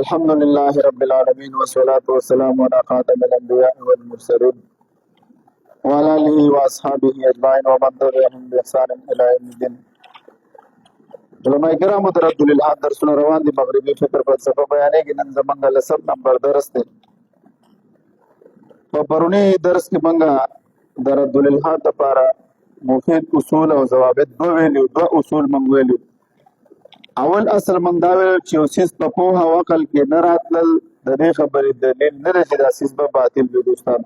الحمد لله رب العالمين والصلاة والسلام على خاتم الأنبياء والمرسلين وعلى آله وأصحابه أجمعين ومن تبعهم بإحسان إلى يوم الدين. علماء کرام رد للحاد درسونه روان دي. مغربي فکر فلسفه بیانېږي. نن زمونږ لسم نمبر درس دی. په پروني درس کې مونږ د رد للحاد لپاره مفید اصول او ضوابط دوه اصول مونږ ویلو. اول اصل مونږ دا ویل چې یو څیز په پوهه او عقل کې نه راتلل د دې خبرې دلیل نه دی چې دا څیز به باطل وي. دوستان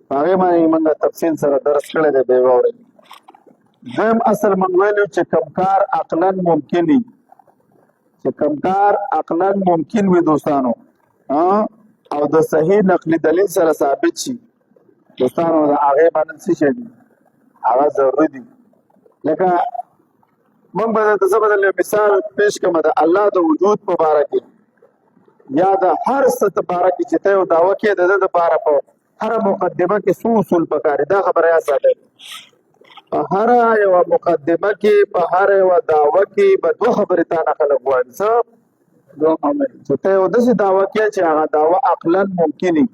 په هغې باندې مونږ تفصیل سره درس کړی دی، بیا واورئ. دویم اصل مونږ ویلو چې کوم کار عقلا ممکن وي، دوستانو او د صحیح نقلي دلیل سره ثابت شي، دوستانو د هغې باندې څه شی دي، هغه ضروري دي. لکه مونږ به د زه بدل مثال پیش کوم د الله د وجود په باره کې یا د هر څه په باره کې چې ته یو دعوه کې د ده دپاره په هره مقدمه کې څو اصول پکار دي. دا خبره یاد ساتئ، په هره یوه مقدمه کې په هره یوه دعوه کې به دوه خبرې تا نه خلک غواړي. څه دوه خبرې چې ته یو داسې دعوه کې چې هغه دعوه عقلا ممکن وي،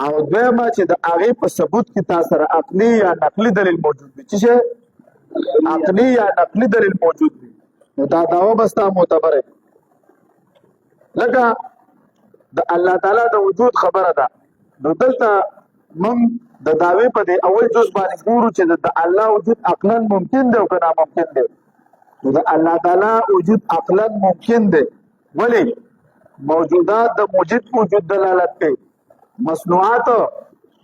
او دویمه چې د هغې په ثبوت کې تا سره عقلي یا نقلي دلیل موجود وي. څه شی؟ عقلی یا نقلی دلیل موجود دی، نو دا دعوه به ستا معتبره. لکه د الله تعالی د وجود خبره ده، نو دلته موږ د دعوې په دې اول جز باندې ګورو چې د الله وجود عقلا ممکن دی او که ناممکن دی. نو د الله تعالی وجود عقلا ممکن دی. ولې؟ موجودات د موجود په وجود دلالت کوي، مصنوعات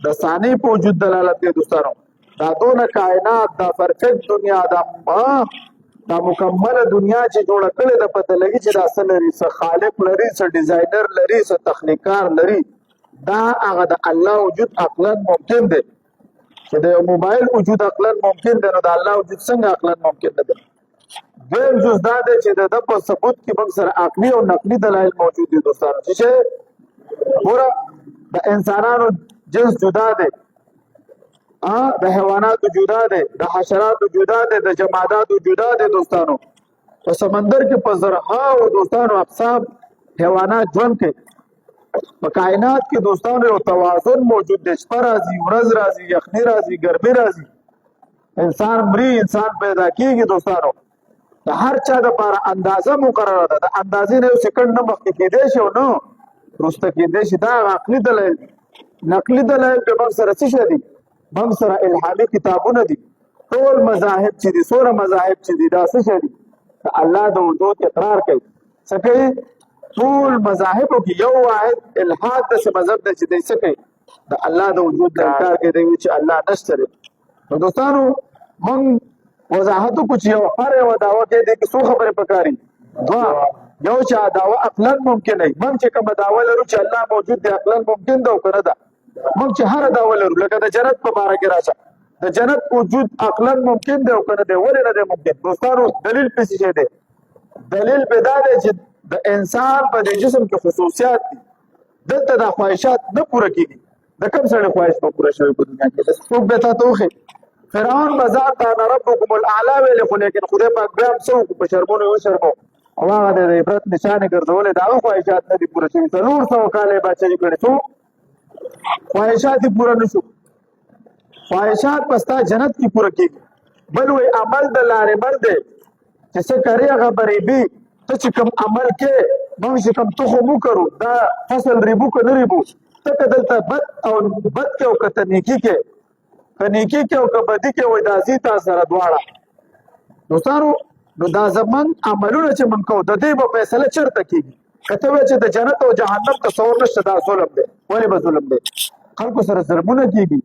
د صانع په وجود دلالت کوي. دوستانو دا دونه کائنات، دا پرفیکټ دنیا، دا مکمله دنیا چې جوړه کړې ده، پته لګي چې دا څه لري، څه خالق لري، څه ډیزاینر لري، څه تخلیقکار لري. دا هغه د الله وجود عقلا ممکن دی. چې د یو موبایل وجود عقلا ممکن دی، نو د الله وجود څنګه عقلا ممکن نه دی؟ دویم جز دا دی چې د ده په ثبوت کې موږ سره عقلي او نقلي دلایل موجود دي. دوستانو چې ګوره د انسانانو جنس جدا دی، د حیواناتو جدا دی، د حشراتو جدا دی، د جماداتو جدا دی. دوستانو په سمندر کې په زرهاو دوستانو اقسام حیوانات ژوند کوي. په کائنات کې دوستانو یو توازن موجود دی. شپه راځي، ورځ راځي، یخني راځي، ګرمي راځي، انسان مري، انسان پیدا کېږي. دوستانو د هر چا دپاره اندازه مقرره ده. د اندازې نه یو سکنډ نه مخکې کېدی شي او نه وروسته کېدی شي. دا عقلي دلایل دي. نقلي دلایل په موږ سره څه شی دي؟ موږ سره الهامي کتابونه دي. ټول مذاهب چې دي، څومره مذاهب چې دي، دا څه شی دي؟ د الله د وجود اقرار کوي. څه کوي؟ ټول مذاهبو کې یو واحد الحاد داسې مذهب دی چې دی څه کوي؟ د الله د وجود د انکار کوي، دی وایي چې الله نشته دی. نو دوستانو موږ وضاحت وکړو چې هر یوه دعوه کې دی کې څو خبرې پکار دي؟ دوه. یو چې دعوه عقلا ممکن دی. موږ چې کومه دعوه لرو چې الله موجود دی، عقلا ممکن ده او که نه ده. موږ چې هر دعوه لرو، لکه د جنت په باره کې راشه، د جنت وجود عقلا ممکن دی او که نه دی؟ ولې نه دی ممکن؟ دوستانو دلیل پې څه شی دی؟ دلیل پې دا دی چې د انسان په دې جسم کې خصوصیات دي. دلته دا خواهشات نه پوره کېږي. د کوم سړي خواهش به پوره شوی په دنیا کې؟ څوک به تا ته وښي. فرعون به ځان ته انا ربکم الاعلی ویلې، خو لیکن خدای پاک بیا هم څه وکړو؟ په شرمونو یې وشرمو او هغه د عبرت نشانې ګرځولې. د هغه خواهشات نه دي پوره شوي. 400 کاله یې پاچاهي کړې، څو خواهشات یې پوره نه شو. خواهشات په ستا جنت کې پوره کېږي. بل وایي عمل د لارې مل دی، چې څه کرې هغه به ریبي. ته چې کوم عمل کې موږ چې کوم تخم وکرو، دا فصل ریبو که نه ریبو، ته که دلته بد کې او که ته نیکي کې، که نیکي کې او که بدي کې، وایي دا ځي تا سره دواړه. دوستانو نو دا زموږ عملونه چې موږ کوو، د دې به فیصله چېرته کېږي؟ که ته وایې چې د جنت او جهنم تصور نشته، دا ظلم دی. ولې به ظلم دی؟ خلکو سره ظلمونه کېږي،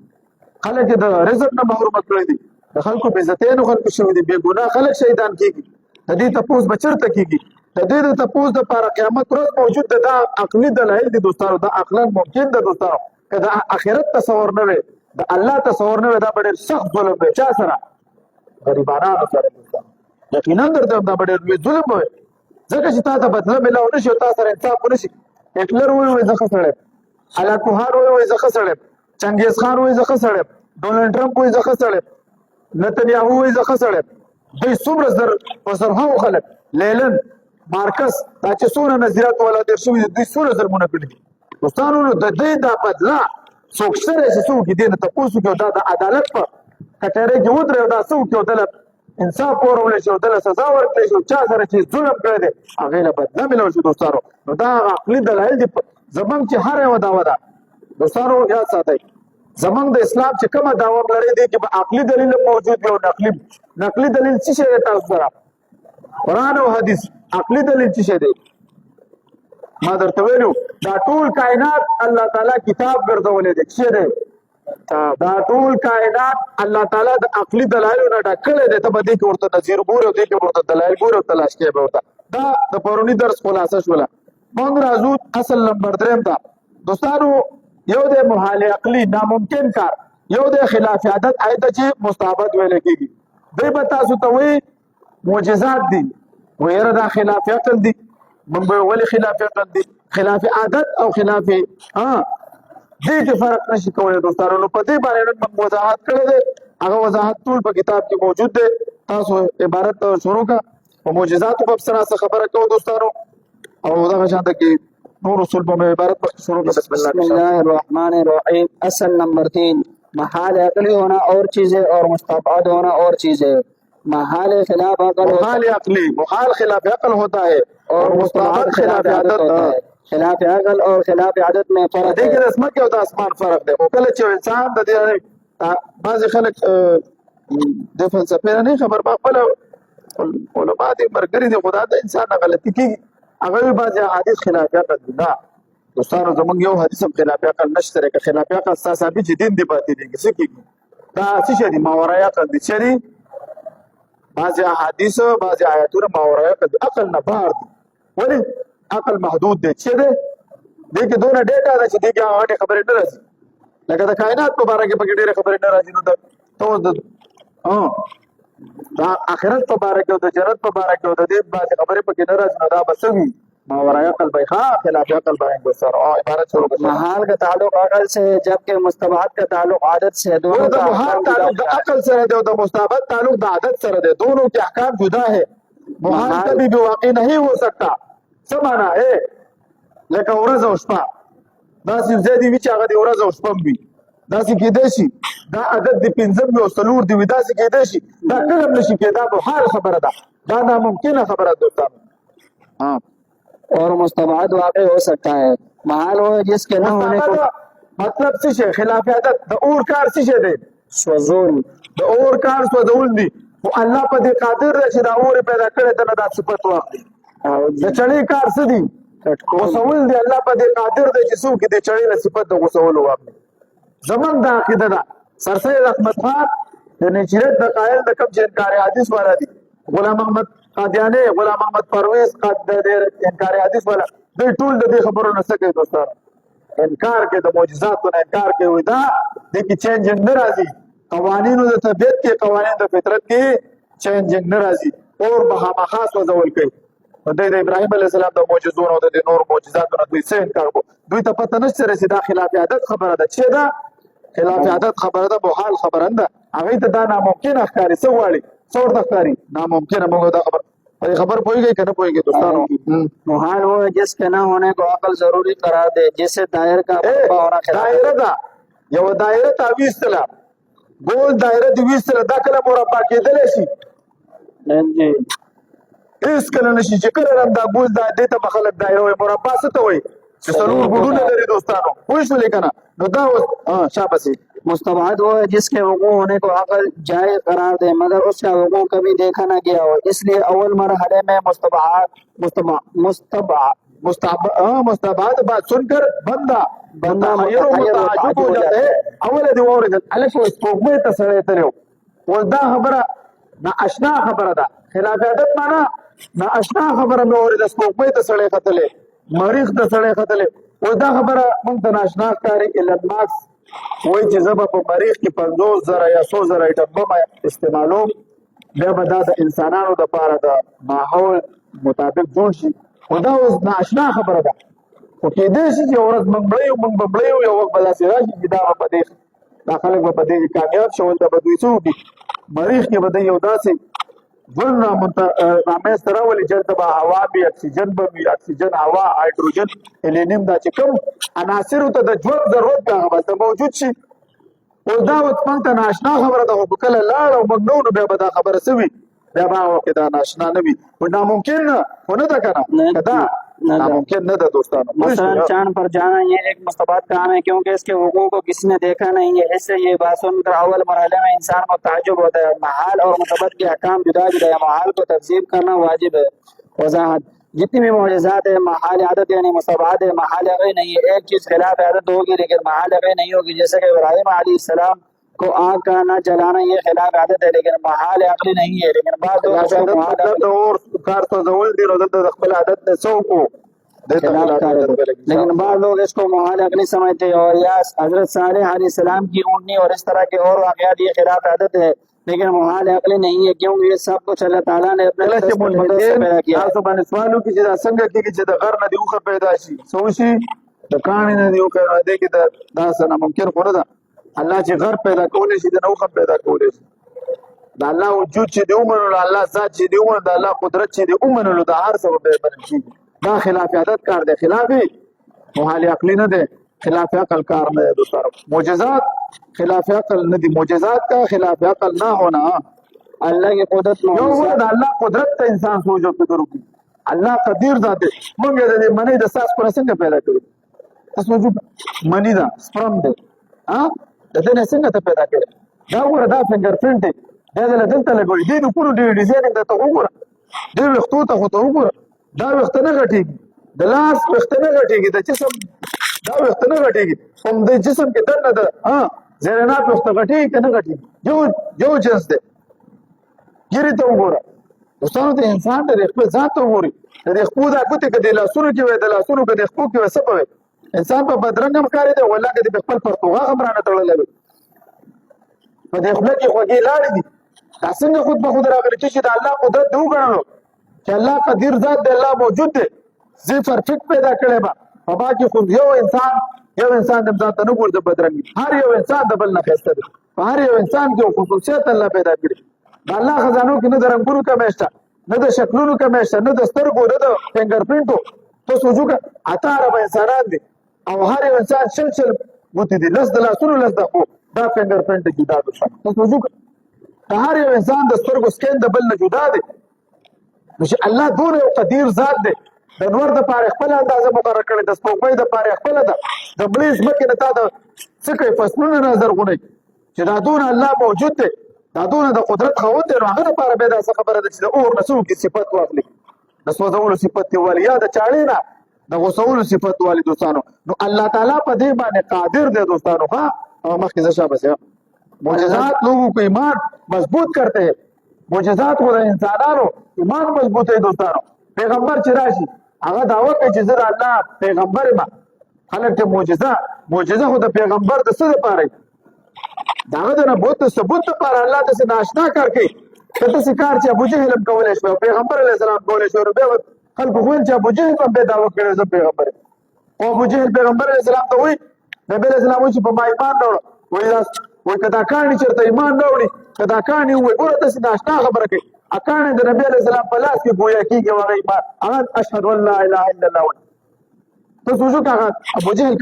خلک یې د رزق نه محرومه کړی دي، د خلکو بېعزتیانو خلکو شوي دي، بې ګناه خلک شهیدان کېږي. د دې تپوس به چېرته کېږي؟ د دې د تپوس دپاره قیامت ورځ موجود ده. دا عقلي دلایل دي دوستانو، دا عقلا ممکن ده. دوستانو که د آخرت تصور نه وي، د الله تصور نه وي، دا به ډېر سخت ظلم دی. چا سره؟ غریبانانو سره. دوستانو یقینا درته دا به ډېر لوی ظلم به وي، ځکه چې تا ته بدله میلاو نه شي او تا سره انصاف ونه شي. هټلر ووایي زه ښه سړی یم، هلاکوهان ووایي زه ښه سړی یم، چنګیز خان ووایي زه ښه سړی یم، ډونالډ ټرمپ ووایي زه ښه سړی یم، نتنیاهو وایي زه ښه سړی یم. دوی څومره زر په زرهاو خلک لیلن مارکس دا چې څونه نظریات ولا تیر شوي دوی څونه ظلمونه کړي دي دوستانو. نو د دې دا بدلا څوک شته چې څوک دې نه تاسو کې دا د عدالت په کټره کې ودرې دا څوک کې دل انصاف ورولې شو دل سزا ورکړي شو چا سره چې ظلم کړی دی هغه له بدلا ملو شو دوستانو. نو دا عقلي دلایل دي زمونږ چې هر یو داوا ده دوستانو یاد ساتئ زمونږ د اسلام چې کومه داوا لري دي چې عقلي دلیل موجود دی او نقلي دلیل څه شی تاسو سره قرآن او حدیث. عقلي دلیل څه شی دی ما درته ویلو دا ټول کائنات الله تعالی کتاب ګرځولې دي څه دی دا ټول کائنات الله تعالی د عقلي دلایلو نه ډکړې دي ته به دې کې ورته نظیر ګور او دې کې ورته دلایل ګور او تلاش کې به ورته دا د پرونی درس خلاصه شوله. موږ راځو اصل نمبر 3 ته دوستانو. یو د محال عقلي ناممکن کار یو د خلاف عادت آیت چې مستحبت ویل کېږي دوی به تاسو ته وایي معجزات دي ویره دا خلاف عقل دي موږ به ولې خلاف عقل دي خلاف عادت او خلاف دې کې فرق نشي کولای دوستانو. نو په دې باندې موږ وضاحت کړی دی هغه وضاحت ټول په کتاب کې موجود دی تاسو عبارت شروع کا په معجزاتو په سره خبره کوو دوستانو او دغه شانته کې نور اصول په عبارت شروع کا. بسم الله الرحمن الرحیم. اصل نمبر 3 محال عقلی ہونا اور چیزیں اور مستبعد ہونا اور چیزیں. محال خلاف عقل محال عقلی محال خلاف عقل ہوتا ہے اور مستبعد خلاف عادت ہوتا ہے. خلاف عقل اور خلاف عادت میں فرق ہے. دغه اسمه کې او د اسمان فرق دی. کله چې انسان د دې بعض خلک د فلسفې نه خبر په خپل علماء دي مرګري دي خدا د انسان غلطي کوي هغه بعض حدیث خلاف عقل دي. دا دوستانو زمونږ یو حدیث هم خلاف عقل نشته که خلاف عقل ثابت چې دین دی پاتې دي څه کیږي دا څه دي ماورای عقل دي چې بعض احادیث بعض آیاتونه ماورای عقل نه بار دي ولی عقل محدود دی چې دی دغه دونه ډیټا ده چې دغه هغه خبرې نه راځي لکه د کائنات په اړه کې پکې ډېر خبرې نه راځي نو ته دا آخرت په اړه کې او د جنت په اړه کې او د دې بعض خبرې پکې نه راځي نو دا بسوي ماورای عقل بھائی خلاف عقل بھائی سر عبارت چھوڑو. محال کا تعلق عقل سے ہے جبکہ مستبعد کا تعلق عادت سے ہے. دونوں کا محال تعلق عقل سے ہے اور مستبعد تعلق عادت سے ہے. دونوں کے احکام جدا ہے. محال کبھی بھی واقع نہیں ہو سکتا. سمانا ہے لکه ورځ او شپه داسې زیاتې وي چې هغه د ورځ او شپه وي داسې کېدای شي دا عدد د پنځم او څلور دی داسې کېدای شي دا کله هم نشي کېدا محال خبره ده دا ناممکنه خبره ده دوستانو. اور مستبعد واقع ہو سکتا ہے. محال ہو جس کے نہ ہونے کو مطلب څه شي خلاف عادت د اور کار څه شي دی سوزول د اور کار سوزول دي او الله په دې قادر دی چې دا اور پیدا کړی ته دا صفت واخلي. د چړې کار څه دي غوسول دي الله په دې قادر دی چې څوک دې چړې له صفت د غوسول واخلي. زمونږ دا عقیده ده سرسید احمد خان د نجرت د قائل د کم چې انکار حدیث والا دي غلام محمد قادیانی غلام محمد پرویز انکار حدیث والا دوی ټول د دې خبرو نه څه کوي دوستانو انکار کوي د معجزاتو نه انکار کوي دا د کې چینجنګ نه راځي قوانینو د طبیعت کې قوانین د فطرت کې چینجنګ نه راځي اور مخامخ وځول کوي. د ابراهیم علیه السلام د معجزو او د نور معجزاتو نه دوی څه انکار کوي دوی ته پته نشته چې دا خلاف عادت خبره ده چې دا خلاف عادت خبره ده محال خبره ده هغه ته دا ناممکن ښکاري څه غواړي څور تخکاری ناممکن موږ دا خبر پوئی گئی کہ نہ پوئی گئی دوستانو. محال وہ ہے جس کے نہ ہونے کو عقل ضروری قرار دے جیسے دائر کا دائره دا یو دائره تاویستله ګول دایره دی ویستله دا کله مربع کېدلی شي جی هیڅ کله نشي چې کله هم دا ګول دا دې ته به خلک دایره وایي مربع څه ته وایي چې څلور ګوډونه لري دوستانو پوه شولې که نه نو دا اوس شاباسي مستبعد وہ ہے جس کے وقوع ہونے کو عقل جائز قرار دے مگر اس کا وقوع کبھی دیکھا نہ گیا ہو اس لیے اول مرحلے میں مستبعد بات سن کر بندہ متعجب ہو جاتا ہے اول دی اورید الف سپوږمۍ ته سړی تللی و دا خبره نااشنا خبره ده خلاف عادت معنا نااشنا خبره مې اورېده سپوږمۍ ته سړی ختلی مریخ ته سړی ختلی و دا خبره موږ ته نااشنا ښکاري ایلن ماسک وایي چې زه به په مریخ کې 50,000 یا 100,000 ایټم بم استعمالوم بیا به دا د انسانانو دپاره د ماحول مطابق جوړ شي خو دا اوس نااشنا خبره ده خو کېدای شي چې یو ورځ موږ مړه یو موږ به مړه یو یو وخت به داسې راشي چې دا خلک به په دې کې کامیاب شي ولته به دوی څه وکړي مریخ کې به دوی یو داسې ژوند رامنځته راولي جذبه هوا وي اکسیجن به وي اکسیجن هوا هایدروجن هیلینیم دا چې کوم عناصرو ته د ژوند ضرورت دی هغه به موجود شي. اوس دا اوس موږ ته ناشنا خبره ده خو کله لاړ او موږ نو بیا به دا خبره څه وي بیا به هغه وخت دا ناشنا نه وي خو ناممکن نه خو نه ده که نه که دا ناممکن نه ده دوستانو. مثلا چاند پر جانا یہ ایک مستبد کام ہے کیونکہ اس کے حقوق کو کسی نے دیکھا نہیں ہے. اس سے یہ بات سن کر اول مرحلے میں انسان کو تعجب ہوتا ہے. محال اور مستبد کے احکام جدا جدا ہے. محال کو تہذیب کرنا واجب ہے. وضاحت جتنی بھی معجزات ہے محال عادت یعنی مستبد ہے. محال عقلی نہیں ہے. ایک چیز خلاف عادت ہوگی لیکن محال عقلی نہیں ہوگی. جیسے کہ ابراہیم علیہ السلام کو آگ کا نہ جلانا یہ خلاف عادت ہے لیکن محال عقلی نہیں ہے. لیکن بعض لوگ کار سوزول دي نو دلته د خپل عادت نه څوک لیکن بعض لوگ اس کو محال عقلی سمجھتے ہیں. اور یا حضرت صالح علیہ السلام کی اونٹنی اور اس طرح کے اور واقعات یہ خلاف عادت ہے لیکن محال عقلی نہیں ہے کیونکہ یہ سب کچھ اللہ تعالیٰ نے اپنے پیدا کیا. تاسو باندې سوالو کې چې دا څنګه کېږي چې د غر نه دې اوښه پیدا شي څه وشي د کاڼي نه دې اوښه راځي کې دا څه ناممکن خو نه ده. الله چې غر پیدا کولی شي د نه اوښه پیدا کولی شي. د الله وجود چې دې ومنلو الله ذات چې دې ومنلو د الله قدرت چې دې ومنلو دا هر څه به بلل کېږي. دا خلاف عادت کار دی خلاف محال عقلی نه دی خلاف عقل کار نه دی دوستانو. معجزات خلاف عقل نه دي. معجزات کا خلاف عقل نہ ہونا اللہ کی قدرت یو د الله قدرت ته انسان سوچ او فکر وکړي. الله قدیر ذات دی. موږ د دې منی د ساس پر څنګه پیدا کړو تاسو وجود منی دا سپرم دی د دې نه څنګه ته پیدا کړې دا وګوره دا فنګر پرنټ دی دا دلته لګوي دې د کورو ډیر ډیزاین ته وګوره دې وختو ته خو ته وګوره دا وخت نه غټيږي د لاس وخت نه غټيږي د جسم دا وخت نه غټيږي هم د جسم کې دنه ده زرنات وخت غټيږي کنه غټيږي جو جنس ده ګری ته وګوره دوستانو ته انسان د خپل ذات ته وګوري د خپل د کوته کې د لاسونو کې وي د لاسونو کې د خپل کې وسه په انسان په بدرنګ مکاري ده ولا کې د خپل پرتوغه خبرانه تړلې په دې خپل کې خوږی لاړې دي دا څنګه خود به خود راغلی چې د الله قدرت دی وګڼلو چې الله قدیر ذات دی الله موجود دی زی پرفیکټ پیدا کړی به په باقي خو یو انسان د ذات نه ګور د بدرنګي هر یو انسان د بل نه ښایسته دی په هر یو انسان کې خصوصیت الله پیدا کړي د الله خزانو کې نه د رنګونو کمی شته نه د شکلونو کمی شته نه د سترګو نه د فنګر پرنټو تاسو وګورئ اته عربه انسانان دي او هر یو انسان شل ګوتې دي لس د لاسونو لس د خو دا فنګر پرنټ جدا دي تاسو وګورئ هر یو انسان د سترګو سکین د بل نه جدا دی نو چې الله دونه یو قدیر ذات دی د نور د پاره خپل اندازه مقرره کړې د سپوږمۍ د پاره خپل ده د بلې ځمکې نه تا د څه کوي فصلونه نظر غونئ چې دا دونه الله موجود دی دا دونه د قدرت خاوند دی نو هغه دپاره بیا داسې خبره ده چې د اور نه څوک صفت واخلي د سوځولو صفت یې والي یا د چاړې نه د غوڅولو صفت والي دوستانو نو الله تعالی په دې باندې قادر دی دوستانو ها مخکې زه شاباس معجزات لوگوں کو ایمان مضبوط کرتے ہیں معجزات خود انسانانو ایمان مضبوط ہے دوستانو پیغمبر چې راشي هغه دعوه کوي چې زه د الله پیغمبر یم خلک ته معجزه خو د پیغمبر د څه دپاره د هغه د نبوت د ثبوت دپاره الله داسې ناشنا کار کوي که داسې کار چې ابوجهل هم کولی شوی او پیغمبر علیه السلام کولی شوی نو بیا خلکو خو ویل چې ابوجهل هم بیا دعوه کړی زه پیغمبر یم او ابوجهل پیغمبر علیه السلام ته وایي نبي علیه السلام وایي چې په ما ایمان نه وړه وایي که دا کاڼي چېرته ایمان نه وړي که دا کاڼي ووایي ګوره داسې ناشنا خبره کوي کاڼي د نبي علیه السلام په لاس کې ګویا کېږي هغه ایمان هغه اشهد ان لا اله الا الله وایي تاسو وځو که هغه ابوجهل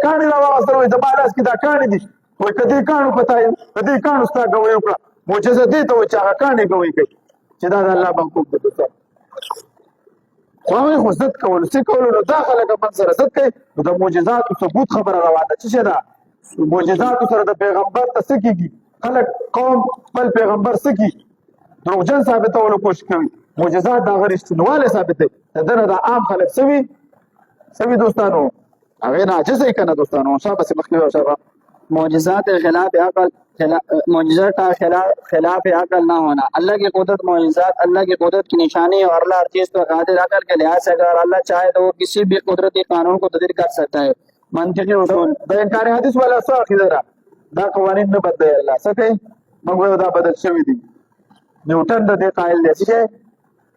کاڼي راواغستل وایي زما لاس کې دا کاڼي دي وایي که دې کاڼو په دې کاڼو ستا ګوی وکړه معجزه دې ته وایي چې هغه کاڼي ګوی کوي چې دا د الله محکوم دی دوستان خو هغوی خو ضد کولو څه کولو نو دا خلک من سره ضد کوي نو د معجزاتو ثبوت خبره روانه څه شی ده معجزاتو سره د پیغمبر ته څه کېږي خلک قوم خپل پیغمبر څه کي دروغجن ثابتولو کوشش کوي معجزات د هغه رښتینوالی ثابتوي د ده نه د عام خلک څه وي دوستانو هغې نه عاجزه یې که نه دوستانو شاباسې مخکې شابه معجزات خلاف عقل نہ ہونا اللہ کی قدرت معجزات اللہ کی قدرت کی نشانی اور اللہ ہر چیز پر قادر عقل کے لحاظ سے اگر اللہ چاہے تو وہ کسی بھی قدرتی قانون کو تبدیل کر سکتا ہے منطقی اصول د انکار حدیث والا څه عقیده ده دا قوانین نه بدلوي الله څه کوي موږ وایو دا بدل شوي دي نیوټن د دې قایل دی چې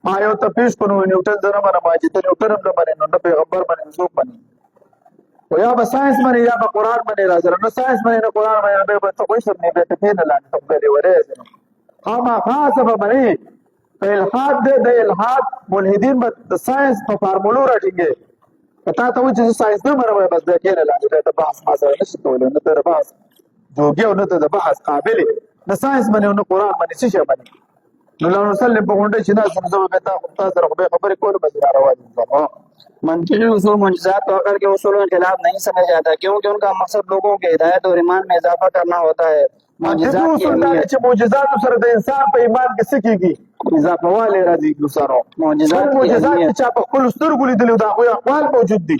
ما یو تپیش کو نو نیوټن زه نه منم چې ته نیوټن هم نه منې نو نه پیغمبر منې نو څوک منې و یا به ساینس منې یا به قرآن منې را سره نه ساینس منې نه قرآن منې نه به ته کوئی شب نه به ته نه لاندې ته به دې ورې خامخا سبب نه په الحاد د الحاد ملحدین د ساينس په فارمولو راټینګي پتا ته و چې ساينس نه مروي بس د کېنه لا د بحث ما سره نشي کولای نه د بحث جوګي او نه د بحث قابل نه ساينس باندې نه قران باندې څه شي باندې نو الله وسلم په غونډه چې نه سمزو به تا سره خبرې کول بس راوځي منطقی اصول معجزات و عقل کے اصولوں کے خلاف نہیں سمجھا جاتا کیونکہ ان کا مقصد لوگوں کے ہدایت اور ایمان میں اضافہ کرنا ہوتا ہے معجزات کی اہمیت معجزات سره د انسان په ایمان کې څه کېږي اضافه والی راځي دوستانو معجزات کی اهمیت چې په خپل سترګو لیدلي دا خو اقوال موجود دي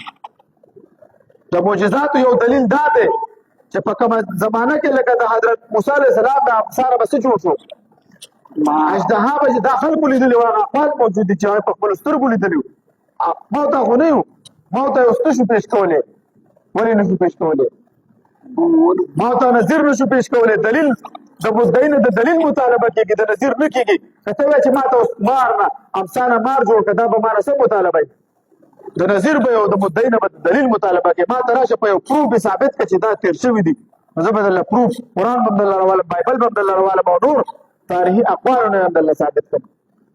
د معجزاتو یو دلیل دا دی چې په کومه زمانه کې لکه د حضرت موسی علیه السلام د ابصار بس جوړ شو اژدها به دا خلکو لیدلي وو اقوال موجود دي چې په خپل سترګو لیدلي وو ما ته خو نه یو ما ته یو څه شو پیش کولی ولې نه شو پیش کولی ما ته نظیر نه شو پیش کولی دلیل د مدعی نه د دلیل مطالبه کېږي د نظیر نه کېږي که ته وایې چې ما ته اوس مار نه امسانه مار جوړ کړه دا به ما نه څه مطالبه وي د نظیر به یو د مدعی نه به دلیل مطالبه کوي ما ته راشه په یو پروف به ثابت کړه چې دا تېر شوي دي نو زه به درله پروف قرآن به هم درله راوالم بایبل به هم درله راوالم او نور تاریخي اقوالو نه هم درله ثابت کړم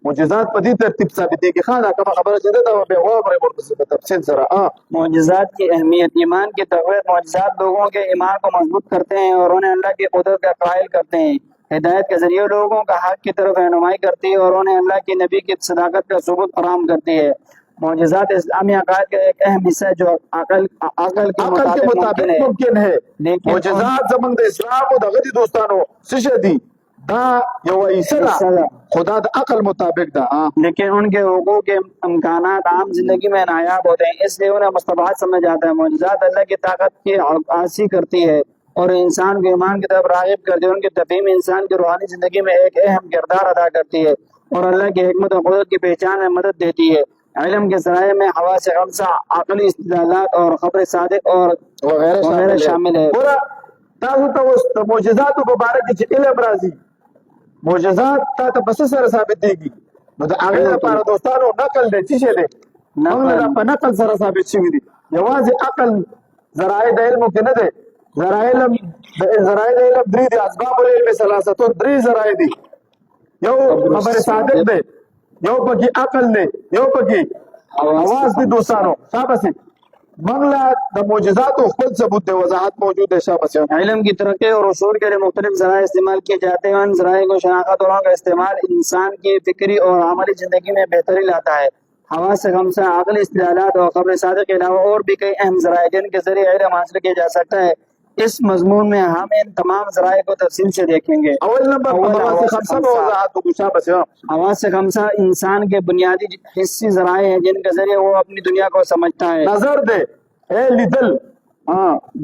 معجزات په دې ترتیب ثابتېږي ښه دا کومه خبره چې ده دا بیا واورئ ورپسې په تفصیل سره معجزات کی اہمیت ایمان کی تقویت معجزات لوگوں کے ایمان کو مضبوط کرتے ہیں اور انہیں اللہ کی قدرت کا قائل کرتے ہیں ہدایت کے ذریعے لوگوں کا حق کی طرف رہنمائی کرتی ہے اور انہیں اللہ کے نبی کی صداقت کا ثبوت فراہم کرتی ہے معجزات اسلامی عقائد کا ایک اہم حصہ ہے جو عقل کے مطابق ممکن ہے معجزات زموږ د اسلام او دغه دي دوستانو څه شی دي دا یو حصہ ده خدا د عقل مطابق ده لیکن ان کے حقوق کے امکانات عام زندگی میں نایاب ہوتے ہیں اس لیے انہیں مستبعد سمجھا جاتا ہے معجزات اللہ کی طاقت کی عکاسی کرتی ہے اور انسان کو ایمان کی طرف راغب کرتی ہے ان کی تفہیم انسان کی روحانی زندگی میں ایک اہم کردار ادا کرتی ہے اور اللہ کی حکمت و قدرت کی پہچان میں مدد دیتی ہے علم کے ذرائع میں حواس خمسہ عقلی استدلالات اور خبر صادق اور وغیرہ شامل ہے تاسو ته اوس د معجزاتو په باره کې چې علم راځي معجزات تا ته پس سره ثابت دیږي نو د هغې لپاره دوستانو نقل دی څه شی دی موږ په نقل سره ثابت شوي دي یوازې عقل ذرایع د علمو کې نه دی ذرایع د علم درې دي اسباب العلم ثلاثه درې ذرایع دي یو خبر صادق دی یو پکې عقل دی یو پکې حواس دي دوستانو شاباسي منگلا دا معجزات و خود ثبوت دے وضاحت موجود ہے شاباس علم کی ترقی اور اصول کے لیے مختلف ذرائع استعمال کیے جاتے ہیں ان ذرائع کو شناخت اور ان کا استعمال انسان کی فکری اور عملی زندگی میں بہتری لاتا ہے حواس خمسہ عقلی استدلالات اور خبر صادق کے علاوہ اور بھی کئی اہم ذرائع جن کے ذریعے علم حاصل کیا جا سکتا ہے اس مضمون میں ہم ان تمام ذرائع کو تفصیل سے دیکھیں گے اول نمبر حواس خمسہ انسان کے بنیادی حصی ذرائع ہیں جن کے ذریعے وہ اپنی دنیا کو سمجھتا ہے نظر دے لیدل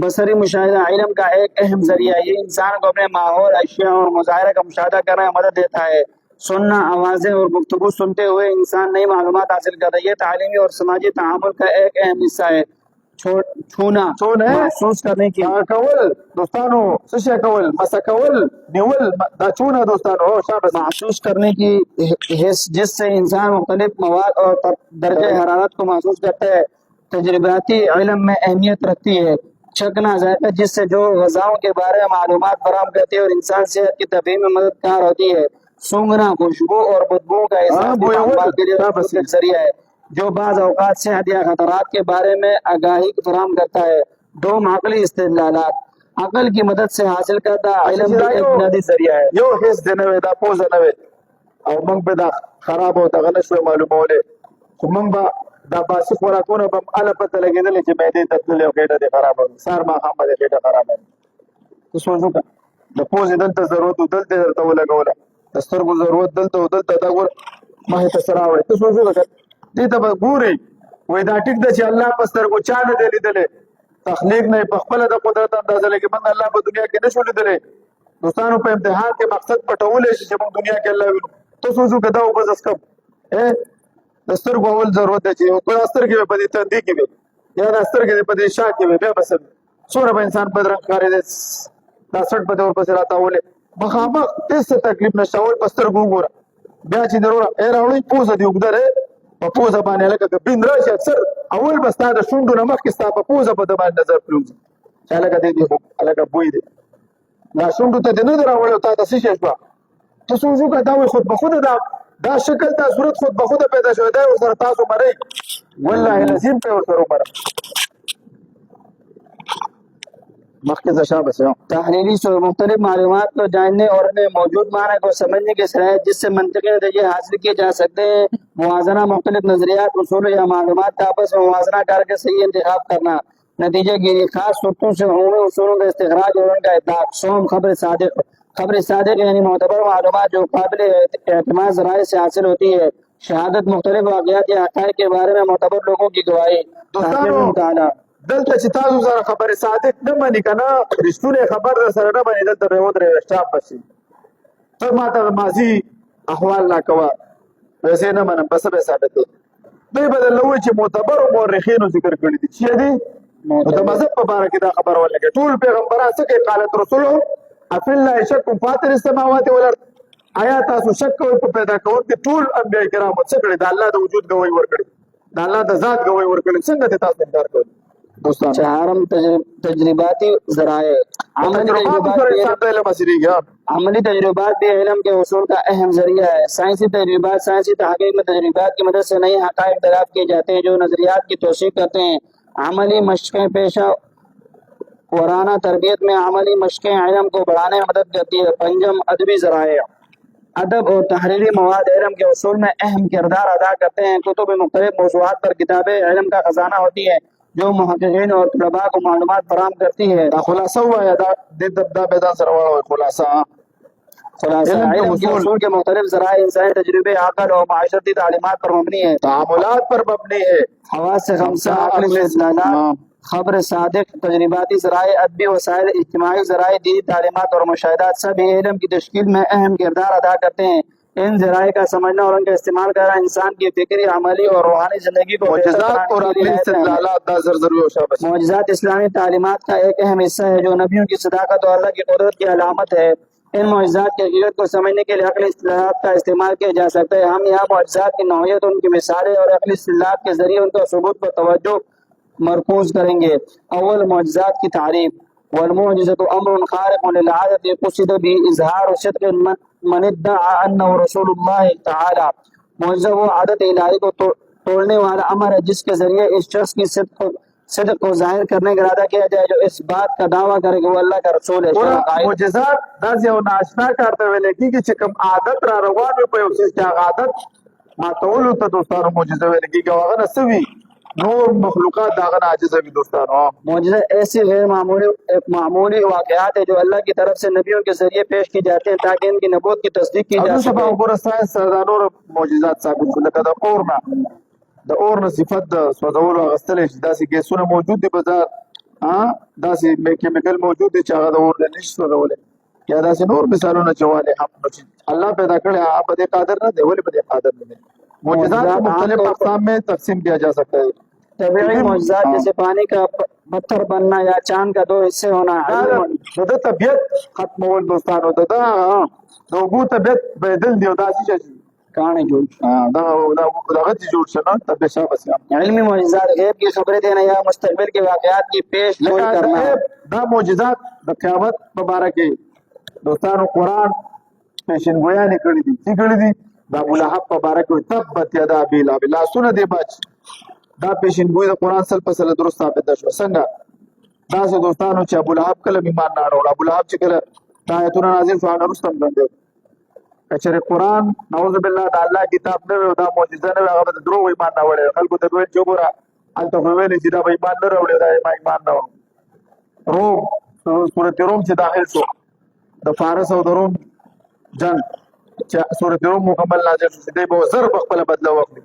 بصری مشاہدہ علم کا ایک اہم ذریعہ ہے یہ انسان کو اپنے ماحول اشیاء اور مظاہرے کا مشاہدہ کرنے میں مدد دیتا ہے سننا آوازیں اور گفتگو سنتے ہوئے انسان نئی معلومات حاصل کرتا ہے یہ تعلیمی اور سماجی تعامل کا ایک اہم حصہ ہے چھونا محسوس کرنے کی کول دوستانو سشیا کول مسا کول نیول دا چھونا دوستانو شاباش محسوس کرنے کی حس جس سے انسان مختلف مواد اور درجہ حرارت کو محسوس کرتا ہے تجرباتی علم میں اہمیت رکھتی ہے چکھنا ذائقہ جس سے جو غذاؤں کے بارے میں معلومات فراہم کرتی ہے اور انسان صحت کی تفہیم میں مددگار ہوتی ہے سونگنا خوشبو اور بدبو کا احساس کے لیے ذریعہ ہے جو بعض اوقات صحت یا خطرات کے بارے میں آگاہی فراہم کرتا ہے دوم عقلی استدلالات عقل کی مدد سے حاصل کرتا علم کا ایک بنیادی ذریعہ ہے یو حس دنوے دا پوزا نوے او منگ پہ دا خراب ہوتا غنشوے معلوم ہولے خو منگ با دا باسی خوراکونه بم اله پته لګېدلې چې معدې ته تللې او ګېډه دې خرابه وي سهار ماښام به دې ګېډه خرابه وي ته سوچ وکړه د پوزې دلته ضرورت و دلته یې درته ولګوله د سترګو ضرورت دلته و دلته دا ګوره مخې ته څه راوړی ته سوچ وکړه دې ته به ګورئ وایي دا ټیک ده چې الله په سترګو چا نه دی لیدلی تخلیق نه یې په خپله د قدرت اندازه لګي موږ الله په دنیا کې نه شو لیدلی دوستانو په امتحان کې مقصد پټولی شي چې موږ دنیا کې الله وینو ته سوچ وکړه دا اوبه زسکم د سترګو اول ضرورت دی چې دا سترګې به په دې تندي کې وي یا دا سترګې دې په دې شا کې وي بیا به څه څومره به انسان بدرنګ ښکارېدی دا سټ به دې ورپسې راتاولې مخامخ هېڅ څه تکلیف نشته اول په سترګو وګوره بیا چې دې وروره راوړئ پوزه دې اوږده دی په پوزه باندې لکه که بند راشي اکثر اول به ستا د شونډو نه مخکې ستا په پوزه په ده باندې نظر پرېوځي چې هلکه دې دې هلکه بوی دی دا شونډو ته دې نه دی راوړی او تا ته څه شی شوه ته څه وکړه دا وایي خود بخوده دا شکل دا صورت خود بخوده پیدا شوی دی ورسره تاسو مرئ والله العظیم پې ورسره ومرم مخکې ځه شابه سے تحریری سو مختلف معلومات کو جاننے اور انہیں موجود معنی کو سمجھنے کے صلاحیت جس سے منطقی نتیجے حاصل کیے جا سکتے ہیں موازنہ مختلف نظریات اصول یا معلومات کا آپس میں موازنہ کر کے صحیح انتخاب کرنا نتیجے کی خاص صورتوں سے عمومی اصولوں کا استخراج اور ان کا اطلاق سوم خبر صادق یعنی معتبر معلومات جو قابل اعتماد ذرائع سے حاصل ہوتی ہے شہادت مختلف واقعات یا حقائق کے بارے میں معتبر لوگوں کی گواہی دوستانو دلته چې تاسو سره خبر صادق نه مني که نه رښتونی خبر در سره نه مني دلته به ودرېږه چاپ بشي ته ما ته ماضي احوال لا کوه ویسې نه منم بس به ثابت دی دوی به درله ووایي چې معتبرو مورخینو ذکر کړي دي چې دي نو د مذهب په باره کې دا خبر ولګي ټول پیغمبران څه کوي قالت رسولو افی الله شک فاطر السماوات والارض آیا تاسو شک کوئ په پیدا کول کې ټول انبیاء کرامو څه کړي د الله د وجود گواهی ورکړي د الله د ذات گواهی ورکړي څنګه ته تاسو انکار کوئ دوستان چهارم تجرباتی ذرائع عملی تجربات بھی علم کے حصول کا اہم ذریعہ ہے سائنسی تجربات سائنسی تحقیق میں تجربات کی مدد سے نئے حقائق دریافت کیے جاتے ہیں جو نظریات کی توثیق کرتے ہیں عملی مشقیں پیشہ ورانہ تربیت میں عملی مشقیں علم کو بڑھانے میں مدد کرتی ہے پنجم ادبی ذرائع ادب اور تحریری مواد علم کے حصول میں اہم کردار ادا کرتے ہیں کتب مختلف موضوعات پر کتابیں علم کا خزانہ ہوتی ہے جو محققین اور طلباء کو معلومات فراہم کرتی ہے خلاصہ ہوا ہے دا میدان سره واړو خلاصہ علم کے حصول کے مختلف ذرائع انسانی تجربے عقل اور معاشرتی تعلیمات پر مبنی ہے تعاملات پر مبنی ہے حواس خمسہ عقل استدلالات خبر صادق تجرباتی ذرائع ادبی وسائل اجتماعی ذرائع دینی تعلیمات اور مشاہدات سب علم کی تشکیل میں اہم کردار ادا کرتے ہیں ان ذرائع کا سمجھنا اور ان کا استعمال کرنا انسان کی فکری عملی اور روحانی زندگی کو معجزات اسلامی تعلیمات کا ایک اہم حصہ ہے جو نبیوں کی صداقت اور اللہ کی قدرت کی علامت ہے ان معجزات کی حقیقت کو سمجھنے کے لیے عقلی اصطلاحات کا استعمال کیا جا سکتا ہے ہم یہاں معجزات کی نوعیت ان کی مثالیں اور عقلی اصطلاحات کے ذریعے ان کا ثبوت پر توجہ مرکوز کریں گے اول معجزات کی تعریف والمعجزة امر خارق للعادة قصد به اظہار صدق من ادعى انه رسول اللہ تعالی معجزہ وہ عادت الہی کو توڑنے والا امر ہے جس کے ذریعے اس شخص کی صدق کو ظاہر کرنے کا ارادہ کیا جائے جو اس بات کا دعویٰ کرے کہ وہ اللہ کا رسول ہے معجزات داسې یو ناشنا کار ته ویل کېږي چې کوم عادت را روان وي په یو څیز کې هغه عادت ماتولو ته دوستانو معجزه ویل کېږي او هغه نه څه وي نور مخلوقات داغه نه عاجزه وي دوستانو معجزہ ایسی غیر معمولی واقعات ہے جو اللہ کی طرف سے نبیوں کے ذریعے پیش کی جاتے ہیں تاکہ ان کی نبوت کی تصدیق کی جا سکے وګوره ساينس دا نور معجزات ثابت کړل لکه د اور نه صفت د سوځولو اغستل شي داسې ګیسونه موجود دي بازار داسې کیمیکل موجود دي چې هغه د اور نه نشي سوځولی یا داسې نور مثالونه جواله هم الله پیدا کړی هغه په دې قادر نه دی ولې په دې قادر نه دی معجزات کو مختلف اقسام میں تقسیم کیا جا سکتا ہے طبیعی معجزات جیسے پانی کا پتھر بننا یا چاند کا دو حصے ہونا د طبیعت ختمول دوستانو د اوبو طبیعت بدل دی او داسې شي کہانی جوړ دا غتی جوړ شنه طبیعت بس علمی معجزات غیب کی خبریں دینا یا مستقبل کے واقعات کی پیش گوئی کرنا دا معجزات د قیامت مبارک دوستانو قرآن پیشن گویانې کړې دي څه کړې دي دا ابو لهب مبارک تبت یدا ابي لهب لا سن دی بچ دا پیشن گوی د قرآن سل په سل درست ثابت شو څنګه دا سه دوستانو چې ابو لهب کله ایمان نه اړول ابو لهب چې کله آیتونه نازل شو هغه رستم باندې کچره قرآن نعوذ بالله د الله کتاب نه دا معجزه نه هغه د درو ایمان نه وړي خلکو ته دوی جوړه الته ویل چې دا ایمان نه راوړي دا ایمان نه روم سورۃ روم چې داخل شو د فارس او د روم جنگ چې سورۃ روم مکمل نازل شو دی به زر خپل بدله وکړي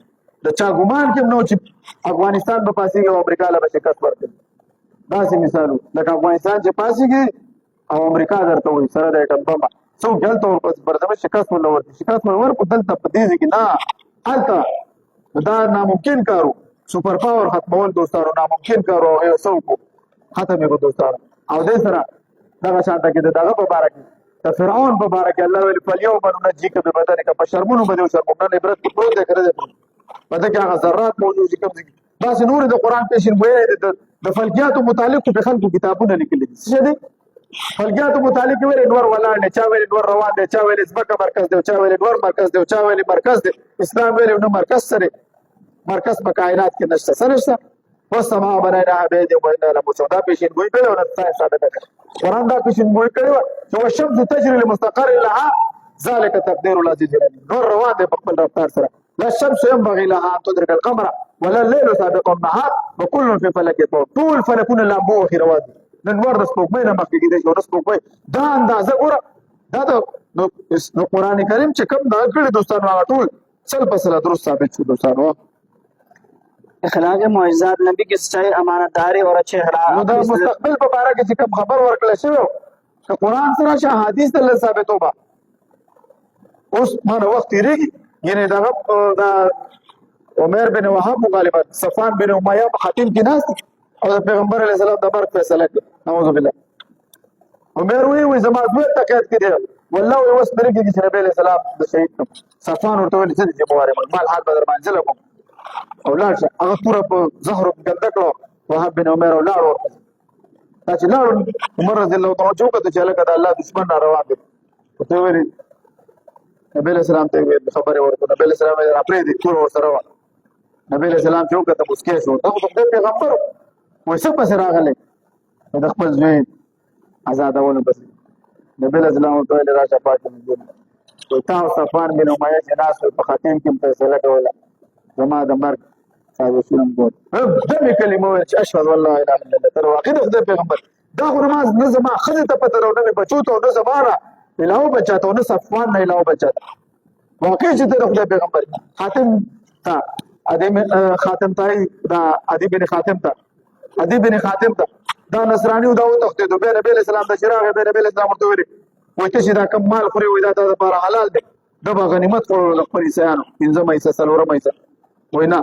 د چا ګمان کې نو چې افغانستان په پاسيږي او امریکا له شکست ورکړي دا سي مثالو لکه افغانستان چې پاسيږي او امریکا درته وي سره د اټم بم څو ګلته او برته شکست ورکړي شکست ورکړي دلته په دې کې نه الته دا ناممکن کارو سپر پاور ختمول دوستانو ناممکن کارو او څو ختمه کو دوستانو او دې سره دا شانته کې دغه په باره کې فرعون په باره کې الله ویل فلیوم ننجیک ببدنک په شرمونو باندې شرمونه عبرت په پروت دی کړی پته کې هغه ذرات موجود دي کوم بس نور د قران پیشن وې د فلکیات متعلق په خلکو کتابونه لیکلي دي څه دي فلکیاتو متعلق ویل انور ولاړ دی، چا ویل انور روان دی، چا ویل ځمکه مرکز دی، چا ویل انور مرکز دی، چا ویل مرکز دی. اسلام ویل نو مرکز سره مرکز په کائنات کې نشته، څه نشته. والسماء بنيناها بأيد وإنا لموسعون. دا پیشنګویي کړې وه، ساینس ثابته کړه. قرآن دا پیشنګویي کړې وه چې والشمس تجري لمستقر لها ذلك تقدير العزيز العليم. نور روان دی په خپل رفتار سره. لا الشمس ينبغي لها أن تدرك القمر ولا الليل سابق النهار وكل في فلك يسبحون. ټول فلکونه لامبو وهي روان دي. نن ور د سپوږمۍ نه مخکې کېدی شي، د سپوږمۍ دا اندازه ګوره، دا د نو قرآن کریم چې کوم دا کړي دوستانو هغه ټول سل په سله درست ثابت شو دوستانو. اخلاق معجزات نبی کی سچائی امانتداری اور اچھے نو دا مستقبل په باره کې چې کوم خبر ورکړل شوی که قرآن سره شه حدیث ته ثابتو به اوس مانه وخت تېرېږي. یعنې دغه دا عمر بن وهب غالبا صفوان بن امیه په خاتم کې ناست او د پیغمبر علیه السلام د مرګ فیصله کړه. نعوذ بالله. عمر وی زما دوی تقید کړي والله اوس پرې کې چې نبی علیه السلام د شهید صفوان ورته ویل چې ذمہوار مال حال بدر باندې لکم او لاړ شه. هغه توره په زهر ګنده کړو وهب بن عمر او لاړ ورته. دا چې لاړ عمر رضی الله تعالی عنه وکړه چې هلکه د الله دشمن را روان دی. ورته ویل نبی علیه السلام ته ویل خبرې ورته. نبی علیه السلام یې راپرېږدي توره ورسره وه. نبی علیه السلام چې وکړه مسکی شو. دا خو د خدای پیغمبر وایي څه پسې راغلی د خپل زوی ازادولو پسې. نبی علیه السلام ورته ویل راشه پاتې وایي تا او صفوان بن امیه چې ناست وئ په خاتم کې م فیصله کوله زما د مرګ سازشونه م کول. دمې کلمه ویل چې اشهد ان لا اله الا الله. تر واقع د خدای پیغمبر دا خو نه زما ښځې ته پته ده او نه مې بچو ته او نه زما نه الهو بچا ته او نه صفوان نه الهو بچا ته. واقع چې ته د خدای پیغمبر خاتم ته خاتم ته دا عدي بن خاتم ته دا نصراني دا وتښتېدو. بیا نبي علیه السلام ته چې راغی بیا نبي علیه السلام ورته ویلې وایي ته چې دا کوم مال خورې وایي دا تا دپاره حلال دی. ده به غنیمت خوړلو د خپل عیسیانو پنځمه حصه څلورمه حصه. وایي نه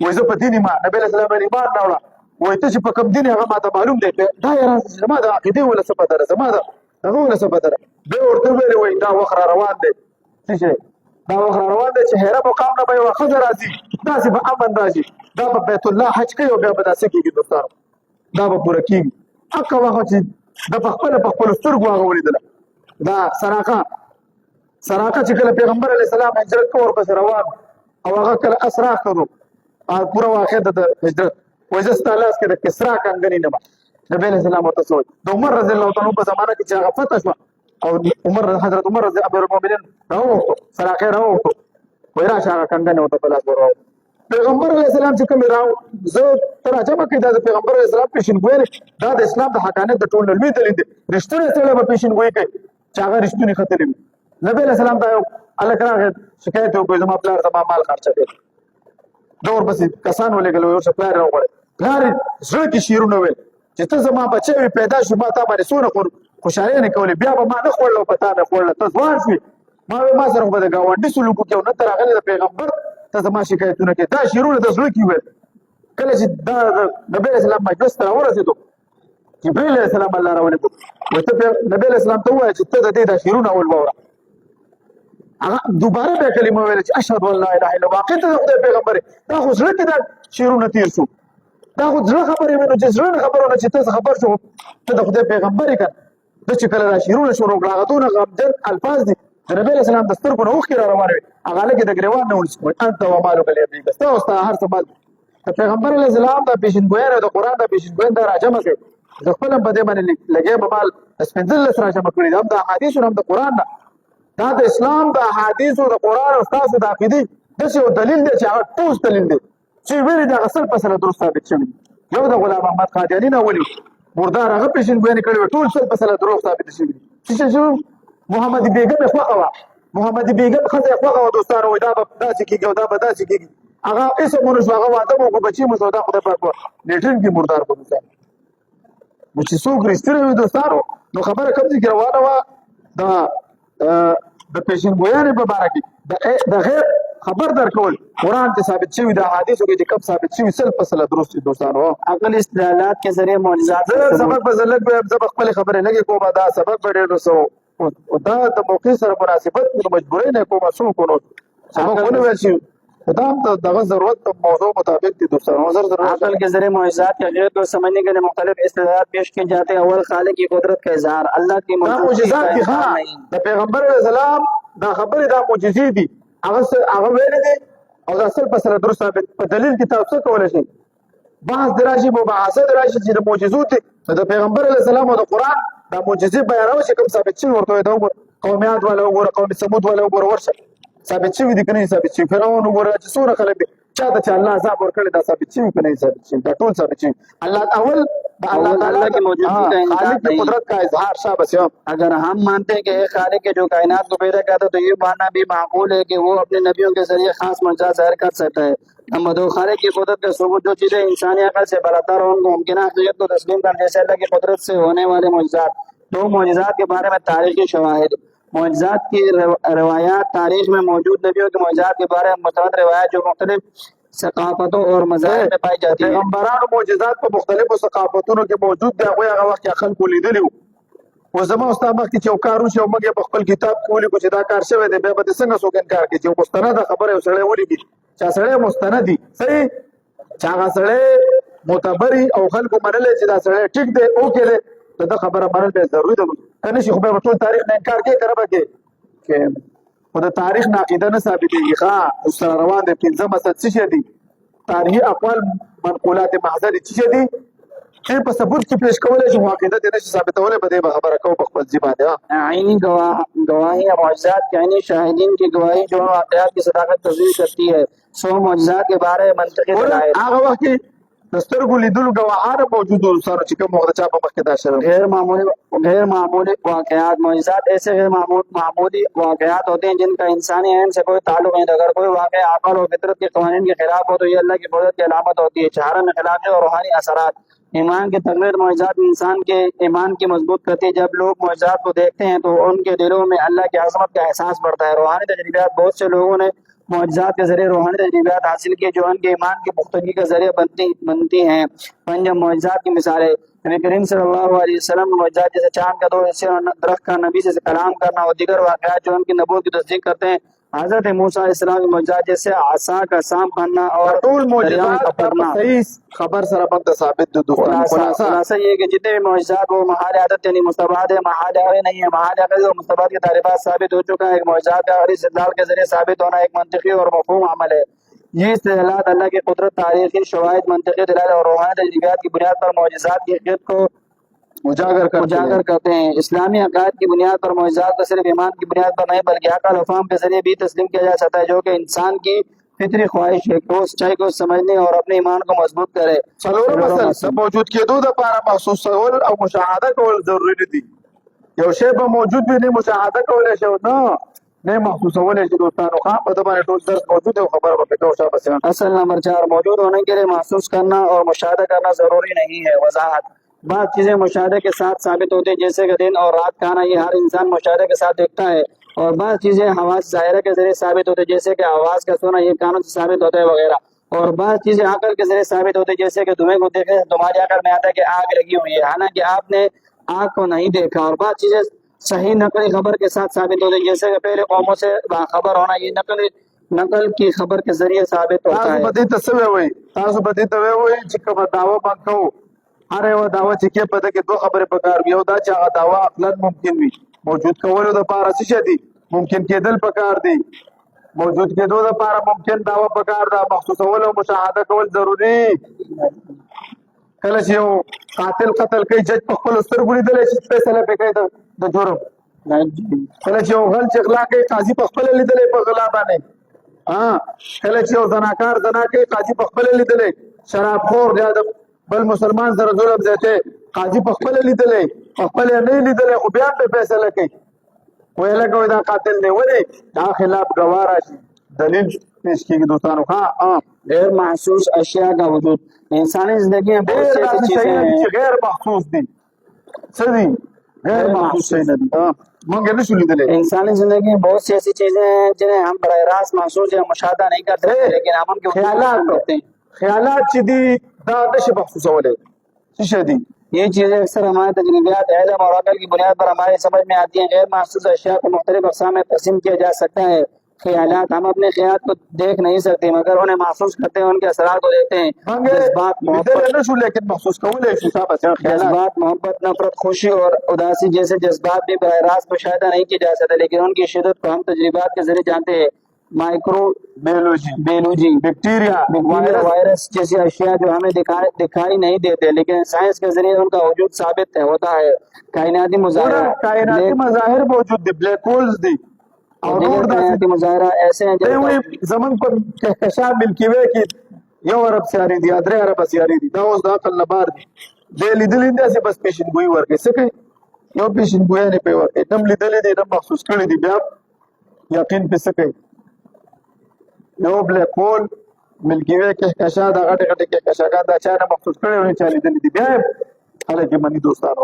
وایي زه په دین ایمان. نبي علیه السلام ویل ایمان راوړه. وایي ته چې په کوم دین هغه ماته معلوم دی. دا یې زما د عقیدې وله څه پته ده زما د هغه وله څه پته ده. بیا ورته ویلې وایي دا وخت را روان دی څه شی دا وخت را روان دی چې حره مقام نه به یوه ښځه راځي داسې به امن راشي دا به بیت الله حج کوي او بیا به دا څه کېږي دوستانو دا به پوره کېږي. هغه وخت چې د په خپلو سترګو هغه ولیدله دا سراقه چې کله پیغمبر علیه السلام هجرت کو ورپسې روان او هغه کله اسرا کړو پوره واقع د هجرت وایي زه ستا لاس کې د کسرا کنګنې نه نبی علیه السلام ورته څه وایي د عمر رضی الله تعالی په زمانه کې چې هغه فتح شوه او حضرت عمر رضی امیرالمؤمنین راووتو سراقه راووتو وایي راشه هغه کنګنې ورته په لاس ورواوړو. پیغمبر علیه السلام چې کومې زه ترجمه کوي دا د پیغمبر علیه السلام پیشنګویي دا د اسلام د حقانیت د ټولو لوی دلیل دی. رښتونی سړی به پیشنګویي کوي چې هغه رښتونی ختلې وي. نبی علیه السلام ته یو هلک راغی شکایت یې وکړ زما پلار زما مال خرچه دی. ده ورپسې کسان ولېږل ورشه پلار یې راوغواړئ. پلار یې زړه کې شعرونه ویل چې ته زما بچی وې پیدا شو ما تا باندې څونه خوشحالۍ نه کولې بیا به ما نه خوړله او په تا مې خوړله ته ځوان شوې ما وې ما سره خو به د ګاونډي سلوک وکړې او نه ته راغلی د پیغمبر ته زما شکایتونه کوې. دا شعرونه د زړه کې ویل. کله چې دا د نبی علیه السلام مجلس ته راورسېدو جبریل علیه السلام الله راولېږو وایي ته نبی علیه السلام ته ووایه چې ته د دې دا شعرونه اول واوره. هغه دوباره بیا کلمه ویله چې اشهد ان لا اله الا الله. واقع ته د خدای پیغمبر دا خو زړه کې دا شعرونه تېر شو دا خو زړه خبرې وینو چې زړه نه خبرونه چې ته خبر شو ته د خدای پیغمبر یې که ده چې کله دا شعرونه شروع کړه هغه دونه غمجن الفاظ دي د نبي علیه السلام د سترګو نه اوښکې را روانې وې. هغه هلکې د ګرېوان نه ونیسي وایي انت ومالک لیبیک ستا او ستا هر څه مال د پیغمبر علیه السلام دا پیشنګویانې د قرآن دا پیشنګویان دا راجمع کړې زه خپل هم په دې باندې لګیا به مال پنځلس راجمع کړي هم د احادیثو نه هم د قرآن نه دا د اسلام د احادیثو د قرآن او ستاسو د عقیدې داسې یو دلیل دی چې هغه ټوز دلیل دی چې ویلې د هغه سل په سله درست ثابت شوي. یو د غلام محمد قادیاني نه ولي مردار هغه پیشنګویانې کړې وې ټول سل په سله دروغ ثابت شوي دي. چې محمد بیګم یې خوښه وه محمد بیګم ښځه یې خوښه وه دوستانو وایي دا به داسې کېږي او دا به داسې کېږي هغه هېڅ ونه شو هغه واده به وکړو بچي مو سودا خدای پاک به لیټرین کې مردار به دوستانو. نو چې څوک رښتینی وي دوستانو نو خبره کوم ځای کې روانه وه د پیشنګویانې په باره کې د غیب خبر درکول قرآن کې ثابت شوي د احادیثو کې چې کوم ثابت شوي سل په سله درست دي دوستانو. عقل استدلالات کے ذریعے معجزات سبق به زه لږ زه به خپلې خبرې لږې کوم دا سبق به ډېر نو دا د موقع سره مناسبت نو مجبورۍ نه کوم څوک نو سبق ونه ویل شي خدا ہم تو دغه ضرورت موضوع مطابق دی دوستانو ضرورت عقل کے ذریعے معجزات کی حقیقت کو سمجھنے کے لیے مختلف استدلالات پیش کیے جاتے ہیں. اول خالق کی قدرت کا اظہار, اللہ کی دا موجودگی کا معجزات دي انکار ها نہیں. د پیغمبر علیه السلام دا خبره دا معجزې دي هغه ویل دي او دا اصل په سره درست ثابت په دلیل کې تاسو کولای شئ بحث دراشي مباحثه دراشي چې د معجزات دي د پیغمبر علیه السلام او د قران دا معجزې بیانول چې کوم ثابت شي ورته دا قومیات ولا وګوره قوم ثمود ولا وګوره ورشه ثابت شوی دي کنه ثابت شوی فرعون وګوره چې څوره خلک دي چاته چې الله عذاب ورکړي دا ثابت شوی کنه ثابت شوی دا ټول ثابت شوی الله اول اللہ تعالیٰ کی موجودگی کا انکار خالق کی نہیں. قدرت کا اظہار شاباش اگر ہم مانتے ہیں کہ ایک خالق ہے جو کائنات کو پیدا کرتا تو یہ ماننا بھی معقول ہے کہ وہ اپنے نبیوں کے ذریعے خاص معجزات ظاہر کر سکتا ہے. نمبر دو, خالق کی قدرت کا ثبوت, جو چیزیں انسانی عقل سے برتر ہوں ان کو ممکنہ حقیقت کو تسلیم کر, جیسے اللہ کی قدرت سے ہونے والے معجزات. دو, معجزات کے بارے میں تاریخی شواہد. معجزات کی روایات, تاریخ میں موجود نبیوں کے معجزات کے بارے میں متعدد روایات جو مختلف ثقافتوں اور مذاہب میں پائی جاتی ہے. پیغمبرانو معجزات په مختلفو ثقافتونو کې موجود دي هغوی هغه وخت کې خلکو لیدلي وو. و زما او ستا مخکې چې یو کار وشي او موږ یې په خپل کتاب کې ولیکو چې دا کار شوی دی بیا به دې څنګه څوک انکار کړي چې یو مستنده خبره یو سړی ولیکي چې سړی مستند دي صحیح چې هغه سړی معتبر او خلکو منلی چې دا سړی ټیک دی اوکې دی د ده خبره منل بیا ضروري ده که نه شي خو بیا به ټول تاریخ نه انکار کوي که نه به کوي خو د تاریخ نه عقیده نه ثابتېږي ښه اوس سره روان دی پنځم اصل څه شی دي تاریخي اقوال منقولات محض دي څه شی دي چې په ثبوت کې پیش کولی شي خو عقیده دې نشي ثابتولی په دې به خبره کوو په خپل ځي باندې عینی گواہی یا معجزات کے عینی شاہدین کی گواہی جو واقعات کی صداقت تصدیق کرتی ہے. سو معجزات کے بارے میں منطقی دلائل. هغه وخت کې د سترګو لیدلو ګواهان موجود وو سره چې کوم وخت چا په مخ کې دا شرم غیر معمولی واقعات. معجزات ایسے غیر معمولی واقعات ہوتے ہیں جن کا انسانی عین سے کوئی تعلق نہیں. اگر کوئی واقعہ عقل اور فطرت کے قوانین کے خلاف ہو تو یہ اللہ کی قدرت کی علامت ہوتی ہے. چہارہ میں خلافی اور روحانی اثرات. ایمان کے تقویت. معجزات انسان کے ایمان کی مضبوط کرتی ہے. جب لوگ معجزات کو دیکھتے ہیں تو ان کے دلوں میں اللہ کی عظمت کا احساس بڑھتا ہے. روحانی تجربات. بہت سے لوگوں نے معجزات کے ذریعے روحانی تجربات حاصل کیے جو ان کے ایمان کی پختگی کا ذریعہ بنتی ہیں. پنجم, معجزات کی مثالیں. نبی کریم صلی اللہ علیہ وسلم معجزات جیسے چاند کا دور, حصے درخت کا, نبی سے کلام کرنا اور دیگر واقعات جو ان کی نبوت کی تصدیق کرتے ہیں. حضرت موسیٰ علیہ السلام کی معجزات جیسے عصا کا سام کرنا اور ټول دریاؤں کا معجزات پڑھنا. صحیح خبر سره باندې ثابت دي دوستان. خلاصہ یہ ہے کہ جتنے بھی معجزات وہ محال عادت یعنی مستبعد ہے, محال عقلی نہیں ہے. محال عقلی اور مستبعد کی تعریفات ثابت ہو چکا ہے. ایک معجزات کا عقلی استدلال کے ذریعے ثابت ہونا ایک منطقی اور مفہوم عمل ہے. یہ استدلالات اللہ کی قدرت, تاریخی شواہد, منطقی دلائل اور روحانی تجربات کی بنیاد پر معجزات کی حقیقت کو اجاگر کرتے ہیں. اسلامی عقائد کی بنیاد پر معجزات کو صرف ایمان کی بنیاد پر نہیں بلکہ عقل و فہم کے ذریعے بھی تسلیم کیا جا سکتا ہے, جو کہ انسان کی فطری خواہش ہے کہ وہ سچائی کو سمجھنے اور اپنے ایمان کو مضبوط کرے. څلورم اصل د موجود کېدو دپاره محسوسول او مشاهده کول ضروري دي. یو شی به موجود وي نه مشاهده کولی شي نه محسوسولی شي دوستانو. ښه په ده باندې ټول درس موجود دی او خبره به پرې کوو شاباس. اصل نمبر 4, موجود ہونے کے لیے محسوس کرنا اور مشاہدہ کرنا ضروری نہیں ہے. وضاحت. بعض چیزیں مشاہدے کے ساتھ ثابت ہوتی ہیں جیسے کہ دن اور رات کا آنا, یہ ہر انسان مشاہدے کے ساتھ دیکھتا ہے. اور بعض چیزیں حواس ظاہرہ کے ذریعے ثابت ہوتی ہیں جیسے کہ آواز کا سونا, یہ کانوں سے ثابت ہوتا ہے وغیرہ. اور بعض چیزیں عقل کے ذریعے ثابت ہوتی ہیں جیسے کہ دھوئیں کو دیکھنے سے تمہاری عقل میں آتا ہے کہ آگ لگی ہوئی ہے حالانکہ آپ نے آگ کو نہیں دیکھا. اور بعض چیزیں صحیح نقلی خبر کے ساتھ ثابت ہوتی ہیں جیسے کہ پہلے قوموں سے باخبر ہونا, یہ نقل کی خبر کے ذریعے ثابت ہوتا ہے. تاسو به دې ته څه ووایئ؟ تاسو به دې ته ووایئ چې کومه دعوه موږ کوو هر یوه دعوه چې کې په ده کې دوه خبرې پکار وي. یو دا چې هغه دعوه عقلاً ممکن وي. موجود کولو دپاره څه شی دي؟ ممکن کېدل پکار دي. موجود کېدو دپاره ممکن دعوه پکار ده. محسوسول او مشاهده کول ضروري. کله چې یو قاتل قتل کوي جج په خپلو سترګو لیدلی چې فیصله پرې کوي د جرم. کله چې یو غل چې غلا کوي قاضي په خپله لیدلی په غلا باندې. کله چې یو زناکار زنا کوي قاضي په خپله لیدلی. شرابخور یا د بل مسلمان سره ظلم زیاتی قاضي په خپله لیدلی, په خپله یې نه لیدلی خو بیا هم پرې فیصله کوي. ویې لکه وایي دا قاتل دی. ولې دا خلاف ګواه راشي دلیل پیش کېږي دوستانو. غیر محسوس اشیاء کا وجود. انسانی زندگی میں بہت سی ایسی چیزیں ہیں چې غیر محسوس دي. څه دي؟ غیر محسوس شی نه دي. موږ یې نشو لیدلی. انسانی زندگی میں بہت سی ایسی چیزیں ہیں جنہیں ہم براہ راست محسوس یا مشاہدہ نہیں کرتے لیکن ہم ان کے خیالات کرتے ہیں. خیالات چې دي دا نشي محسوسولی. څه شی دي؟ یہ چیزیں اکثر ہمارے تجربات, علم اور عقل کی بنیاد پر ہماری سمجھ میں آتی ہیں. غیر محسوس اشیاء کو مختلف اقسام میں تقسیم کیا جا سکتا ہے. خیالات، ہم اپنے خیالات کو دیکھ نہیں سکتے مگر انہیں محسوس کرتے ہیں، ان کے اثرات کو دیکھتے ہیں. جذبات، محبت، لیکن محسوس کولای شو صاحب خیالات جذبات، محبت، نفرت، خوشی اور اداسی جیسے جذبات بھی براہ راست مشاہدہ نہیں کیے جا سکتے، لیکن ان کی شدت کو ہم تجربات کے ذریعے جانتے ہیں. مائکرو بیولوجی، بیکٹیریا وائرس جیسی اشیاء جو ہمیں دکھائی نہیں دیتے لیکن سائنس کے ذریعے ان کا وجود ثابت ہوتا ہے. کائناتی مظاہرہ، کائناتی مظاہر موجود دی، بلیک ہولز دی اور دیگر کائناتی مظاہرہ ایسے ہیں جن کا زمن پر کہکشان ملکی وے کی یو عرب سیاری دی، ادرے عرب سیاری دی، دا اوس دا عقل نه بار دی. دې لیدلې داسې بس پیشنګویي ورکړي، څه کوي؟ یو پیشنګویي نه پرې ورکړي، نم لیدلې دی، نم محسوس کړی دی، بیا یقین پې څه کوي؟ یو بلیک هول ملکی وے کہکشان، دا غټې غټې کہکشاګان دا چا نه محسوس کړی او نه چا لیدلې دي، بیا یې خلک یې مني دوستانو.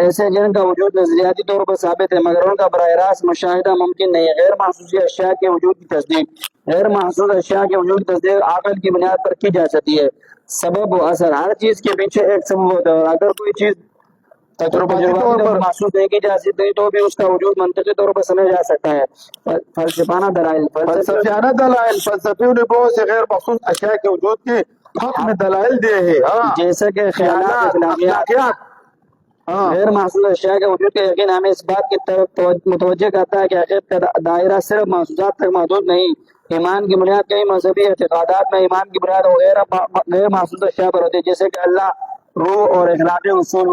ایسے جن کا وجود نظریاتی طور پر ثابت ہے مگر ان کا براہ راست مشاہدہ ممکن نہیں ہے. غیر محسوسی اشیاء کے وجود کی تصدیق، غیر محسوس اشیاء کے وجود کی تصدیق عقل کی بنیاد پر کی جا سکتی ہے. سبب و اثر، ہر چیز کے پیچھے ایک سبب ہوتا ہے، اور اگر کوئی چیز تجرباتی طور پر محسوس نہیں کی جا سکتی تو بھی اس کا وجود منطقی طور پر سمجھا جا سکتا ہے. فلسفانہ دلائل، فلسفیانہ دلائل، فلسفیوں نے بہت سے غیر مخصوص اشیاء کے وجود کے حق میں دلائل دیے ہیں، جیسا کہ خیالات، اخلاقیات. غیر محسوس اشیاء کے وجود کا یقین ہمیں اس بات کی طرف متوجہ کرتا ہے کہ حقیقت کا دائرہ صرف محسوسات تک محدود نہیں. ایمان کی بنیاد کئی مذہبی اعتقادات میں ایمان کی بنیاد غیر محسوس اشیاء پر ہوتی ہے، جیسے کہ اللہ، روح اور اخلاقی اصول.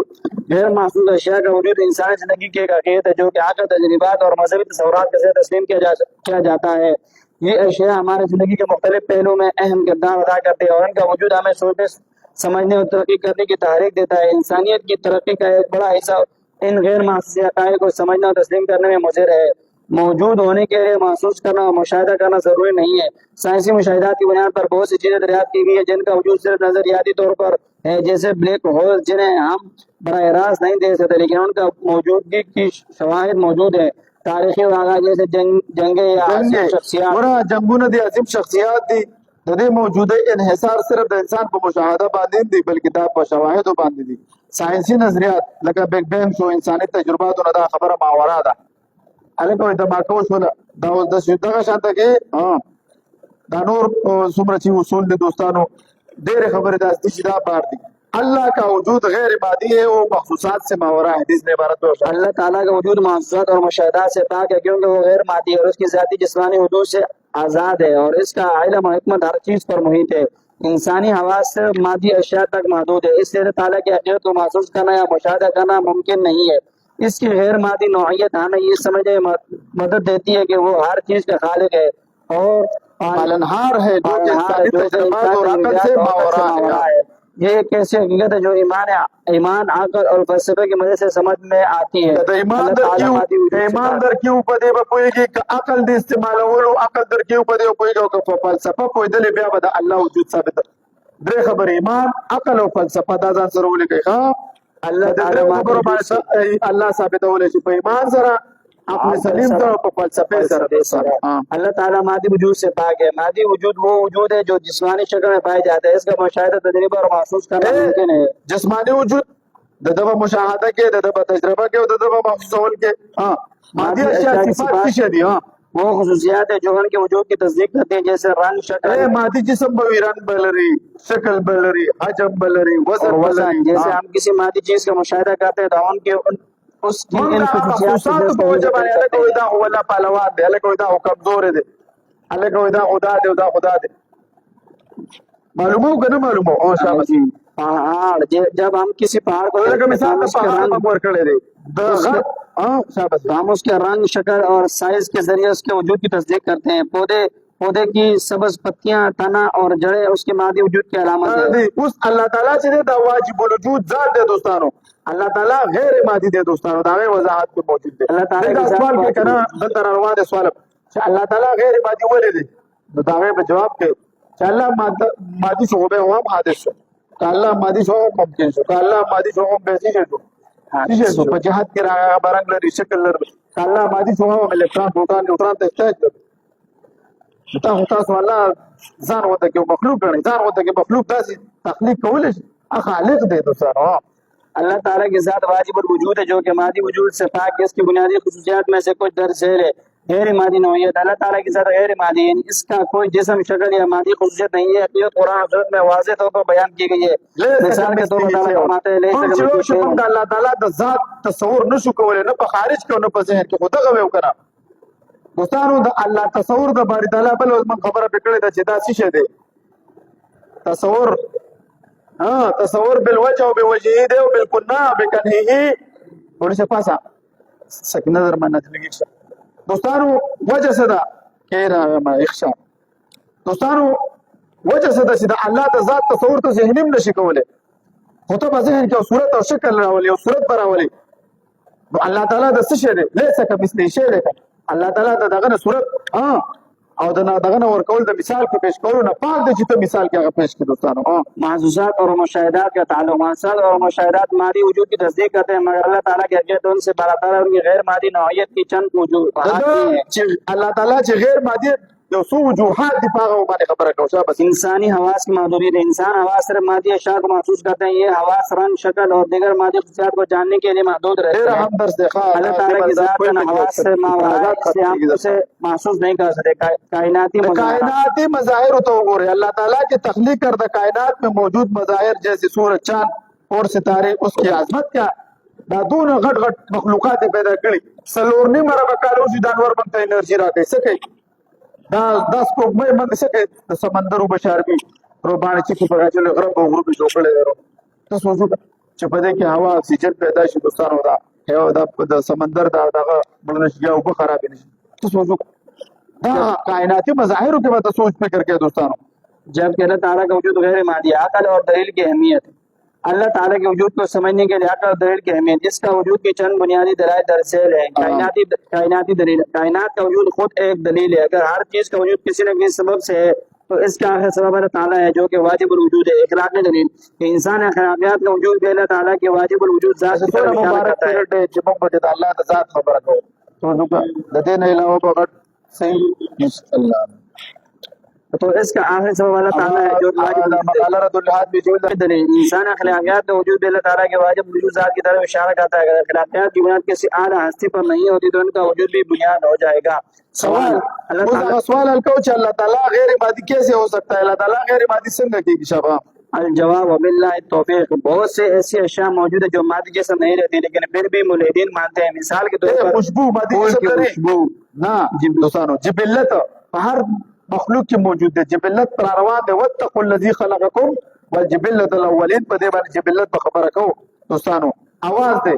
غیر محسوس اشیاء کا وجود انسانی زندگی کی ایک حقیقت ہے جو کہ عقل، تجربات اور مذہبی تصورات کے ذریعے تسلیم کیا جاتا ہے. یہ اشیاء ہمارے زندگی کے مختلف پہلوؤں میں اہم کردار ادا کرتے ہیں اور ان کا وجود ہمیں سوچنے، سمجھنے اور ترقی کرنے کی تحریک دیتا ہے. انسانیت کی ترقی کا ایک بڑا حصہ ان غیر محسوس حقائق کو سمجھنا اور تسلیم کرنے میں مضر ہے. موجود ہونے کے لیے محسوس کرنا اور مشاہدہ کرنا ضروری نہیں ہے. سائنسی مشاہدات کی بنیاد پر بہت سی چیزیں دریافت کی گئی ہیں جن کا وجود صرف نظریاتی طور پر ہے، جیسے بلیک ہول جنہیں ہم براہ راست نہیں دیکھ سکتے لیکن ان کا موجودگی کی شواہد موجود ہے. تاریخی واقعہ جیسے جنگیں یا عظیم شخصیات، جنگونه دي عظیم شخصیات دي، د دې موجوده انحصار صرف د انسان په مشاهده باندې دی بلکې دا په شواهدو باندې دي. ساینسي نظریات لکه بیگ بینګ شو، انساني تجرباتو نه دا خبره ماورا ده. هلکه وایي دماکو شوله، دا اوس دغه شانته کې دا نور څومره چې اصول دي دوستانو، ډېرې خبرې داسې دي چې دا بار دي. اللہ کا وجود غیر مادی ہے، وہ مخصوصات سے ماورا ہے. حدیث نے عبارت دو، اللہ تعالیٰ کا وجود محسوسات اور مشاہدات سے پاک ہے کیونکہ وہ غیر مادی ہے اور اس کی ذاتی جسمانی حدود سے آزاد ہے اور اس کا علم و حکمت ہر چیز پر محیط ہے. انسانی حواس سے مادی اشیاء تک محدود ہے، اس سے اللہ تعالیٰ کی حقیقت کو محسوس کرنا یا مشاہدہ کرنا ممکن نہیں ہے. اس کی غیر مادی نوعیت ہمیں یہ سمجھنے میں مدد دیتی ہے کہ وہ ہر چیز کا خالق ہے اور پالنہار ہے جو انسانی تجربات اور عقل سے ماورا ہے. یہ ایک ایسی حقیقت ہے جو ایمان، عقل اور فلسفے کی مدد سے سمجھ میں آتی ہے. ایمان در کیوں پدے پوئے گی کہ عقل دے استعمالولو، عقل در کیوں پدے پوئے گا کہ فلسفہ پوئے دلے بیا بدا اللہ وجود ثابت. درے خبر ایمان، عقل اور فلسفہ دا ځان سره ولګي. اللہ ثابت ولې چې په ایمان سره اپنے سلیم طور پر فلسفے سره. اللہ تعالیٰ مادی وجود سے پاک ہے. مادی وجود وہ وجود ہے جو جسمانی شکل میں پایا جاتا ہے، اس کا مشاہدہ، تجربہ اور محسوس کرنا ممکن ہے. جسمانی وجود د دغه مشاهده کې، د دغه تجربه کې او د دغه محسوسول کې مادي اشیاء صفات څه دي؟ وہ خصوصیات ہے جو ان کے وجود کی تصدیق کرتے ہیں، جیسے رنگ، شکل. مادی جسم بوی رنگ بلری، شکل بلری، حجم بلری، وزن بلری. جیسے ہم کسی مادی چیز کا مشاہدہ کرتے ہیں تو ان کے اس کی ان خصوصیات په وجه باندې الګ وای دا هو لا پهلوان دی، الګ وای دا هو کمزور دی، الګ وای دا خدا دی او دا خدا دی. معلومه او کنه معلومه او شابه. پہاڑ، جب ہم کسی پہاڑ کو مثال پہاڑ پر کھڑے دے ہم اس کے رنگ، شکل اور سائز کے ذریعے اس کے وجود کی تصدیق کرتے ہیں. پودے کی سبز پتیاں، تنا اور جڑیں اس کے مادی وجود کی علامت ہے. اس اللہ تعالیٰ سے دا واجب الوجود ذات دے دوستانو، اللہ تعالیٰ غیر مادی دے دوستانو، دا غیر وضاحت کو موجود دے. اللہ تعالیٰ سوال کے کنا دلتا روان دے سوال اللہ تعالیٰ غیر مادی ولے دے، دا غیر جواب کے کہ اللہ مادی شو بے ہوا حادث شو، کہ اللہ مادی شو ممکن شو، کہ اللہ مادی شو بیسی شو شو په جهت کې راغلی برنګ لري، شکل لري. الله مادي شو هم الکترون، پروټون، نیوټرون ته احتیاج لري. تاسو الله ځان وته کې مخلوق غني، ځان وته کې مخلوق داسې تخلیق کولی شي، خالق دی دوستانو. اللہ تعالیٰ کی ذات واجب الوجود ہے جو کہ مادی وجود سے پاک ہے. اس کی بنیادی خصوصیات میں سے کچھ درج ذیل ہے. غیر مادی نوعیت اللہ تعالیٰ کی ذات غیر مادی، یعنی اس کا کوئی جسم شکل یا مادی خصوصیت نہیں ہے، حقیقت قرآن و سنت میں واضح طور پر بیان کی گئی ہے۔ مثال کے طور پر تعالیٰ فرماتے ہیں لیس کوم چې یو شی موږ د الله تعالی د ذات تصور نشو کولی، نه په خارج کې او نه په ذهن کې، خو دغه ویو کنه دوستانو د الله تصور د باری تعالی بل موږ خبره پکړې ده چې دا څه شی دی تصور. تصور بالوجه او بوجهه دی او بالکنا بکنه تھوڑی سے پاسا سکنه در منه لګیږي. دوستانو وجه څه ده کیرا ما اخشا دوستانو وجه څه ده چې د الله د ذات تصور ته ذهنی هم نشي کولی، خو ته په ذهن کې صورت او شکل راولي او صورت براولي. نو الله تعالی د څه شی دی لیس کمثله شی دی، الله تعالی د دغه صورت او دغه نه ورکول د مثال کې پیش کولو نه پاک دی چې ته مثال کې هغه پیش کړي. دوستانو محسوسات اور مشاہدات کا تعلق، محسوسات اور مشاہدات مادی وجود کی تصدیق کرتے ہیں، مگر اللہ تعالیٰ کی حقیقت ان سے بالاتر ہے، ان کی غیر مادی نوعیت کی چند وجوہات ہیں۔ الله تعالی چې غیر مادي یو څو وجوهات دي په هغه باندې خبره کوو. بس انسانی حواس کی محدودیت ہے، انسان حواس صرف مادی اشیاء کو محسوس کرتے ہیں، یہ حواس رنگ، شکل اور دیگر مادی خصوصیات کو جاننے کے لیے محدود رہتے ډېر ہیں۔ هم درس دی اللہ تعالیٰ کی ذات کا حواس سے ماورا ہے، اس سے ہم اسے محسوس نہیں کر سکتے۔ کائناتی مظاہرات، کائناتی مظاہر تو غور اللہ تعالیٰ کی تخلیق کردہ کائنات میں موجود مظاہر جیسے سورج، چاند اور ستارے، اس کی عظمت کیا دا دون غټ غټ مخلوقات پیدا کړي. سلورنی مربع کالو چې دانور باندې انرژي راکړي سکه دا 10 کومه باندې سکه سمندرو بشاربي روبانه چې په راځي له غرب او غرب جوړل ورو تاسو وځو چې په دې کې هوا اکسیجن پیدا شي. دوستانو دا یو د سمندر دا دغه بلنشي او به خراب نشي. تاسو وځو دا کائناتی مظاہر کے بعد سوچ فکر کے دوستانو. جب کہ اللہ تعالیٰ کا وجود غیر مادی، عقل اور دلیل کی اہمیت، اللہ تعالیٰ کے وجود کو سمجھنے کے لیے عقل اور دلیل کی اہمیت، اس کا وجود کی چند بنیادی دلائل درسیل ہیں۔ کائناتی دلیل، کائنات کا وجود خود ایک دلیل ہے۔ اگر ہر چیز کا وجود کسی نہ کسی سبب سے ہے تو اس کا آخر سبب اللہ تعالیٰ ہے جو کہ واجب الوجود ہے۔ اخلاقی دلیل کہ انسان اخلاقیات کا وجود بھی اللہ تعالیٰ کے واجب الوجود ذات کی طرف اشارہ کرتا ہے۔ چې موږ به د الله د ذات خبره کوو تو د دې نه علاوه به غټ صحیح الله تو اس کا آخر سبب اللہ تعالیٰ ہے جو مقاله رد الحاد بجمله دلیل انسان اخلاقیات کا وجود اللہ تعالیٰ کے واجب وجود ذات کی طرف اشارہ کرتا ہے۔ اگر اخلاقیات کی بنیاد کسی اعلیٰ ہستی پر نہیں ہوتی تو ان کا وجود بھی بنیاد ہو جائے گا۔ سوال اللہ تعالیٰ سوال الکو چې الله تعالی غیر مادي کیسے ہو سکتا ہے؟ اللہ تعالی غیر مادي څنګه کیږي؟ شابه الجواب وباللہ التوفیق، بہت سے ایسی اشیاء موجود ہیں جو مادی جیسا نہیں رہتی لیکن پھر بھی ملحدین مانتے ہیں۔ مثال کے طور پر خوشبو مادي پھول جسم کی لري خوشبو، نه دوستانو جبلت په هر مخلوق کې موجود دی. جبلت پر روان دی واتقوا الذي خلقكم والجبلت الاولین. په دې باندې جبلت په خبره کوو دوستانو. آواز دی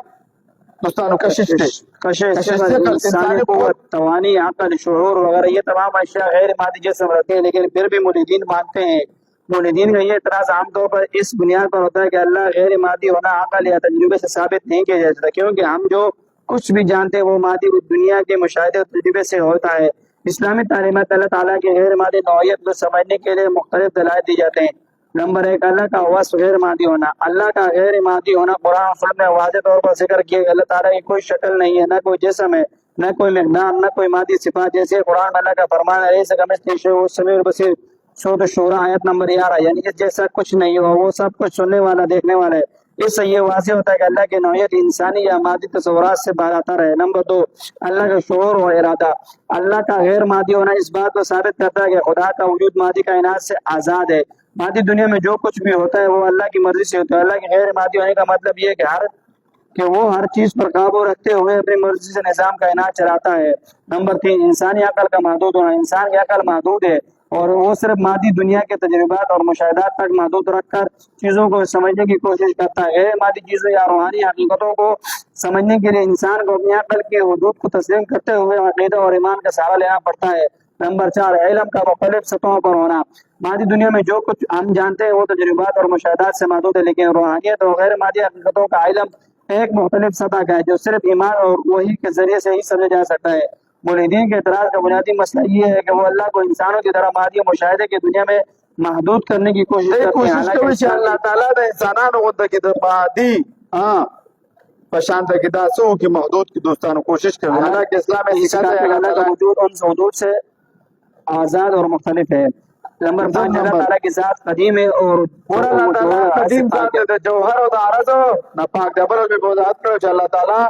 دوستانو کشش دی کشش انسانی قوت، توانی، عقل، شعور وغیرہ یہ تمام اشیاء غیر مادی جسم رہتے ہیں لیکن پھر بھی ملحدین مانتے ہیں۔ ملحدین کا یہ اعتراض عام طور پر اس بنیاد پر ہوتا ہے کہ اللہ غیر مادی ہونا عقل یا تجربے سے ثابت نہیں کیا جا سکتا، کیونکہ ہم جو کچھ بھی جانتے ہیں وہ مادی دنیا کے مشاہدے اور تجربے سے ہوتا ہے۔ اسلامی تعلیمات اللہ تعالیٰ کے غیر مادی نوعیت کو سمجھنے کے لیے مختلف دلائل دی جاتے ہیں۔ نمبر 1، اللہ کا وصف غیر مادی ہونا۔ اللہ کا غیر مادی ہونا قرآن و سنت میں واضح طور پر ذکر کیا کہ اللہ تعالیٰ کی کوئی شکل نہیں ہے، نہ کوئی جسم ہے، نہ کوئی مقدار، نہ کوئی مادی صفات، جیسے قرآن میں اللہ کا فرمان ہے لیس کمثلہ شیء وهو السمیع البصیر، سورۃ الشورى آیت نمبر 11، یعنی اس جیسا کچھ نہیں ہوا، وہ سب کچھ سننے والا دیکھنے والا ہے۔ اس سے یہ واضح ہوتا ہے کہ اللہ کی نوعیت انسانی یا مادی تصورات سے بالاتر ہے۔ نمبر 2، اللہ کا شعور و ارادہ۔ اللہ کا غیر مادی ہونا اس بات کو ثابت کرتا ہے کہ خدا کا وجود مادی کائنات سے آزاد ہے۔ مادی دنیا میں جو کچھ بھی ہوتا ہے وہ اللہ کی مرضی سے ہوتا ہے۔ اللہ کے غیر مادی ہونے کا مطلب یہ ہے کہ وہ ہر چیز پر قابو رکھتے ہوئے اپنی مرضی سے نظام کائنات چلاتا ہے۔ نمبر 3، انسانی عقل کا محدود ہونا۔ انسان کی عقل محدود ہے اور وہ صرف مادی دنیا کے تجربات اور مشاہدات تک محدود رکھ کر چیزوں کو سمجھنے کی کوشش کرتا ہے۔ غیر مادی چیزوں یا روحانی حقیقتوں کو سمجھنے کے لیے انسان کو اپنی عقل کے حدود کو تسلیم کرتے ہوئے عقیدہ اور ایمان کا سہارا لینا پڑتا ہے۔ نمبر 4، علم کا مختلف سطحوں پر ہونا۔ مادی دنیا میں جو کچھ ہم جانتے ہیں وہ تجربات اور مشاہدات سے محدود ہے، لیکن روحانیت اور غیر مادی حقیقتوں کا علم ایک مختلف سطح کا ہے جو صرف ایمان اور وحی کے ذریعے سے ہی سمجھا جا سکتا ہے۔ ملحدین کے اعتراض کا بنیادی مسئلہ یہ ہے کہ وہ اللہ کو انسانوں کی طرح مادی مشاہدے کی دنیا میں محدود کرنے کی کوشش کرتے ہیں۔ کوشش کوي چې الله تعالی د انسانانو غوندې کې د مادي په شان ته کې دا څو کې محدود کې دوستانو کوشش کوي۔ حالانکہ اسلام میں سکھاتا ہے اللہ کا وجود ان حدود سے آزاد اور مختلف ہے۔ نمبر 5، اللہ تعالیٰ کی ذات قدیم ہے اور اللہ تعالیٰ قدیم ذات ہے، جوہر او د عرض ناپاک دی۔ بل به وضاحت کړو چې الله تعالی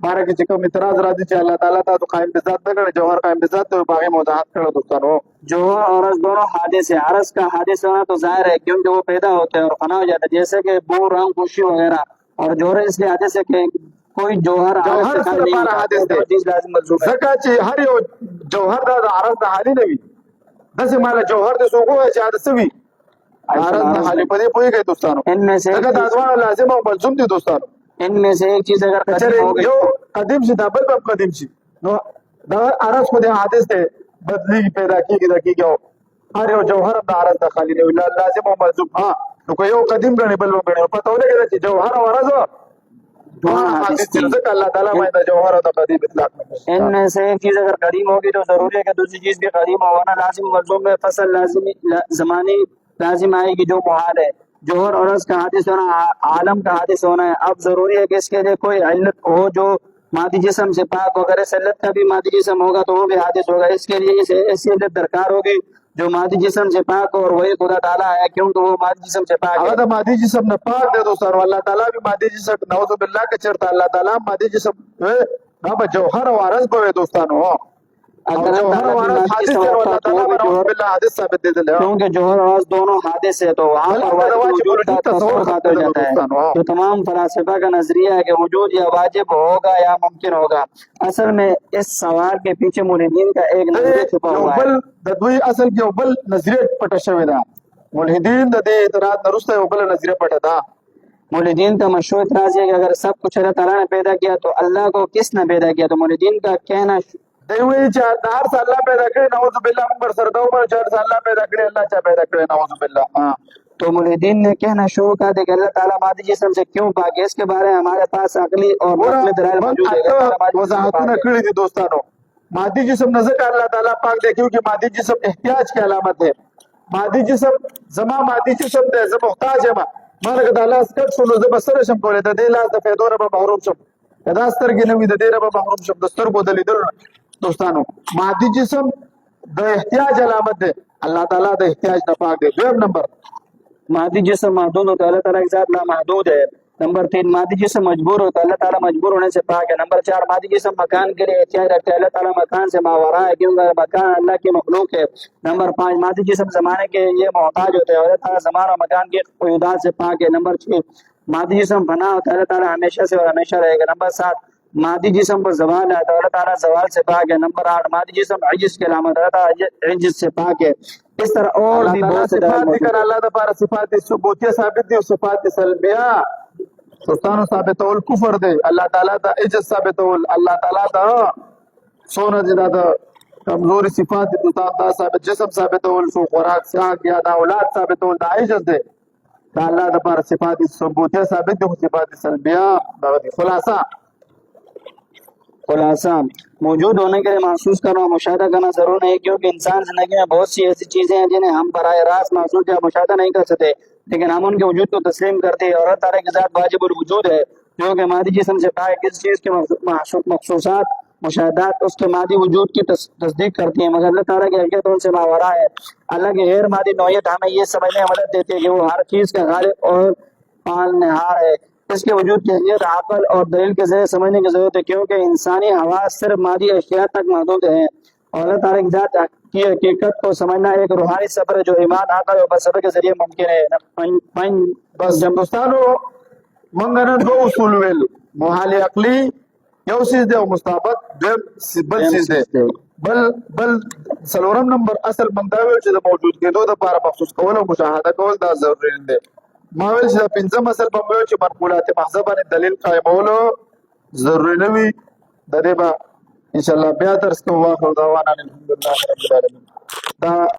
بارے کې چې کوم اعتراض راځي چې الله تعالی تاسو قائم بذات نه کړی جوهر قائم بذات ته باغی وضاحت کړو دوستانو. جوہر اور عرض دونوں حادث ہے. عرض کا حادث ہونا تو ظاہر ہے کیونکہ وہ پیدا ہوتے ہیں اور فنا ہو جاتا ہے، جیسے کہ بو، رنگ، خوشی وغیرہ. اور جوہر اس لیے حادث ہے کہ کوئی جوہر جوهر عرض سے سره خالی نہیں لپاره ہوتا، حادث دی حدیث لازم ملزوم ہے. ځکه چې هر یو جوهر دا د عرض د حالي نه وي. داسې ماله جوهر د څوک وایي چې حادثه وي عرض د حالي په دې پوهېږئ دوستانو. ان میں سے ځکه دا دواړه لازم او ملزوم دي دوستانو. ان میں سے ایک چیز اگر قدیم ہو گئی یو قدیم شي دا بل به قدیم شي نو دا عرض خو د حادث دی بدلیږي پیدا کېږي دا کېږي او هر یو جوهر د عرض د خالي نه وي لازم او ملزوم. ها نو که یو قدیم ګڼي بل وګڼي پته ولګېده چې جوهر او عرض حادث دي ځکه الله تعالی باندې د جوهر او د قدیم اطلاق نه کوي. ان میں سے ایک چیز اگر قدیم ہوگی تو ضروری ہے کہ دوسری چیز بھی قدیم ہو، ورنہ لازم ملزوم میں فصل لازمی زمانی لازم آئے گی جو محال ہے. جوہر اور عرض کا حادث ہونا عالم کا حادث ہونا ہے. اب ضروری ہے کہ اس کے لیے کوئی علت ہو جو مادی جسم سے پاک وغیرہ سے علت کا بھی مادی جسم ہوگا تو وہ بھی حادث ہوگا. اس کے لیے ایسی علت درکار ہوگی جو مادی جسم سے پاک ہو، اور وہی خدا تعالیٰ ہے کیونکہ وہ مادی جسم سے پاک هغه ہے. د مادي جسم نه پاک دی دوستانو. الله تعالی به مادي جسم نعوذ بالله که چېرته الله تعالی مادي جسم دا به جوهر او عرض به وي دوستانو. او اگر جوهر او عرض حادث دی او الله تعالی به نعوذ بالله حادث ثابت دی دل. کیونکہ جوہر اور عرض دونوں حادث ہے تو وہاں پر واجب وجود کا تصور ختم ہو جاتا ہے. تو تمام فلاسفہ کا نظریہ ہے کہ وجود یا واجب ہوگا یا ممکن ہوگا. اصل میں اس سوال کے پیچھے ملحدین کا ایک نظریہ چھپا یو ہوا ہے. بل د دوی اصل کې یو بل نظریه پټه شوې ده. ملحدین د دې اعتراض نه وروسته یو بل نظریه پټه ده. ملحدین کا مشہور اعتراض ہے کہ اگر سب کچھ اللہ تعالیٰ نے پیدا کیا تو اللہ کو کس نے پیدا کیا؟ تو ملحدین کا کہنا دوی وایي چې د هر څه الله پیدا کړی نعوذ بالله موږ ورسره دا ومنو چې هر څه الله پیدا کړی الله چا پیدا کړی نعوذ بالله. تو ملحدین نے کہنا شروع کر دیا کہ اللہ تعالیٰ مادی جسم سے کیوں پاک ہے. اس کے بارے میں ہمارے پاس عقلی اور نقلی دلائل موجود ہے. اللہ تعالیٰ مادی جسم سے وضاحتونه پاک ہے. کړي دي دوستانو. مادي جسم نه ځکه الله تعالی پاک دی کیونکہ مادي جسم احتیاج کی علامت ہے. مادي جسم زما مادي جسم دی زه محتاج یم. ما لکه د الله اسکټ شو نو زه به سره شم کولی د دې لاس د فایدو نه به محروم شم. دا سترګې نه وي د دې نه به محروم شم د سترګو د لیدلو نه. دوستانو مادي جسم د احتیاج علامت دی. الله تعالی د احتیاج نه پاک دی. دویم نمبر مادی جسم محدود ہوتا ہے، اللہ تعالیٰ کی ذات لامحدود ہے. نمبر 3 مادی جسم مجبور ہوتا ہے، اللہ تعالیٰ مجبور ہونے سے پاک ہے. نمبر 4 مادی جسم مکان کے لیے احتیاج رکھتا ہے، اللہ تعالیٰ مکان سے ماورا ہے کیونکہ مکان اللہ کی مخلوق ہے. نمبر 5 مادی جسم زمانے کے لیے محتاج ہوتا ہے، اللہ تعالیٰ زمان اور مکان کی قیودات سے پاک ہے. نمبر 6 مادی جسم فنا ہوتا ہے، اللہ تعالیٰ ہمیشہ سے اور ہمیشہ رہے گا. نمبر 7 مادی جسم پر زوال آتا ہے، اللہ تعالیٰ زوال سے پاک ہے. نمبر 8 مادی جسم عجز کی علامت ہے، اللہ تعالیٰ عجز سے پاک ہے. اس طرح اور بھی بہت سے دلائل صفات موجود ذکر الله د پاره صفات ثبوتیه ثابت دي او صفات سلبیه دوستانو ثابتول کفر دی. الله تعالی د عجز ثابتول الله تعالی د سونه دي د کمزوري صفات دي دا ثابت جسم ثابتول سو خوراک ساک یا د اولاد ثابتول د عجز دی. دا الله د پاره صفات ثبوتیه ثابت دي او صفات سلبیه دا دي. خلاصہ موجود ہونے کے لیے محسوس کرنا اور مشاہدہ کرنا ضرور نہیں، کیونکہ انسان زندگی میں بہت سی ایسی چیزیں ہیں جنہیں ہم براہ راست محسوس یا مشاہدہ نہیں کر سکتے، لیکن ہم ان کے وجود کو تسلیم کرتے ہیں. اور اللہ تعالیٰ کی ذات واجب الوجود ہے جو کہ مادی جسم سے پاک. کسی چیز کے مخصوصات مشاہدات اس کے مادی وجود کی تصدیق کرتی ہیں، مگر اللہ تعالیٰ کی حقیقت ان سے ماورا ہے. اللہ کی غیر مادی نوعیت ہمیں یہ سمجھنے میں مدد دیتی ہے کہ وہ ہر چیز کا غالب اور پالنہار ہے. اس کے وجود کی حقیقت عقل اور دلیل کے ذریعے سمجھنے کی ضرورت ہے، کیونکہ انسانی حواس صرف مادی اشیاء تک محدود ہیں. اور اللہ تعالیٰ کی ذات کی حقیقت کو سمجھنا ایک روحانی سفر ہے جو ایمان عقل اور صبر کے ذریعے ممکن ہے. بس دوستانو موږ نن دوه اصول ویلو. محال عقلی you څیز the O مستعبد bill څیز the. Bill څلورم number اصل موږ دا ویل چې د موجود کېدو دپاره محسوس کول او مشاهده کول دا ضروري دی. ما ویل چې د پنځم اصل به ویل چې منقولات محضه باندې دلیل قایمولو ضروري نه وي. د دې به انشاءالله بیا درس کوو. واخر دعوانا الحمدلله رب العالمین. دا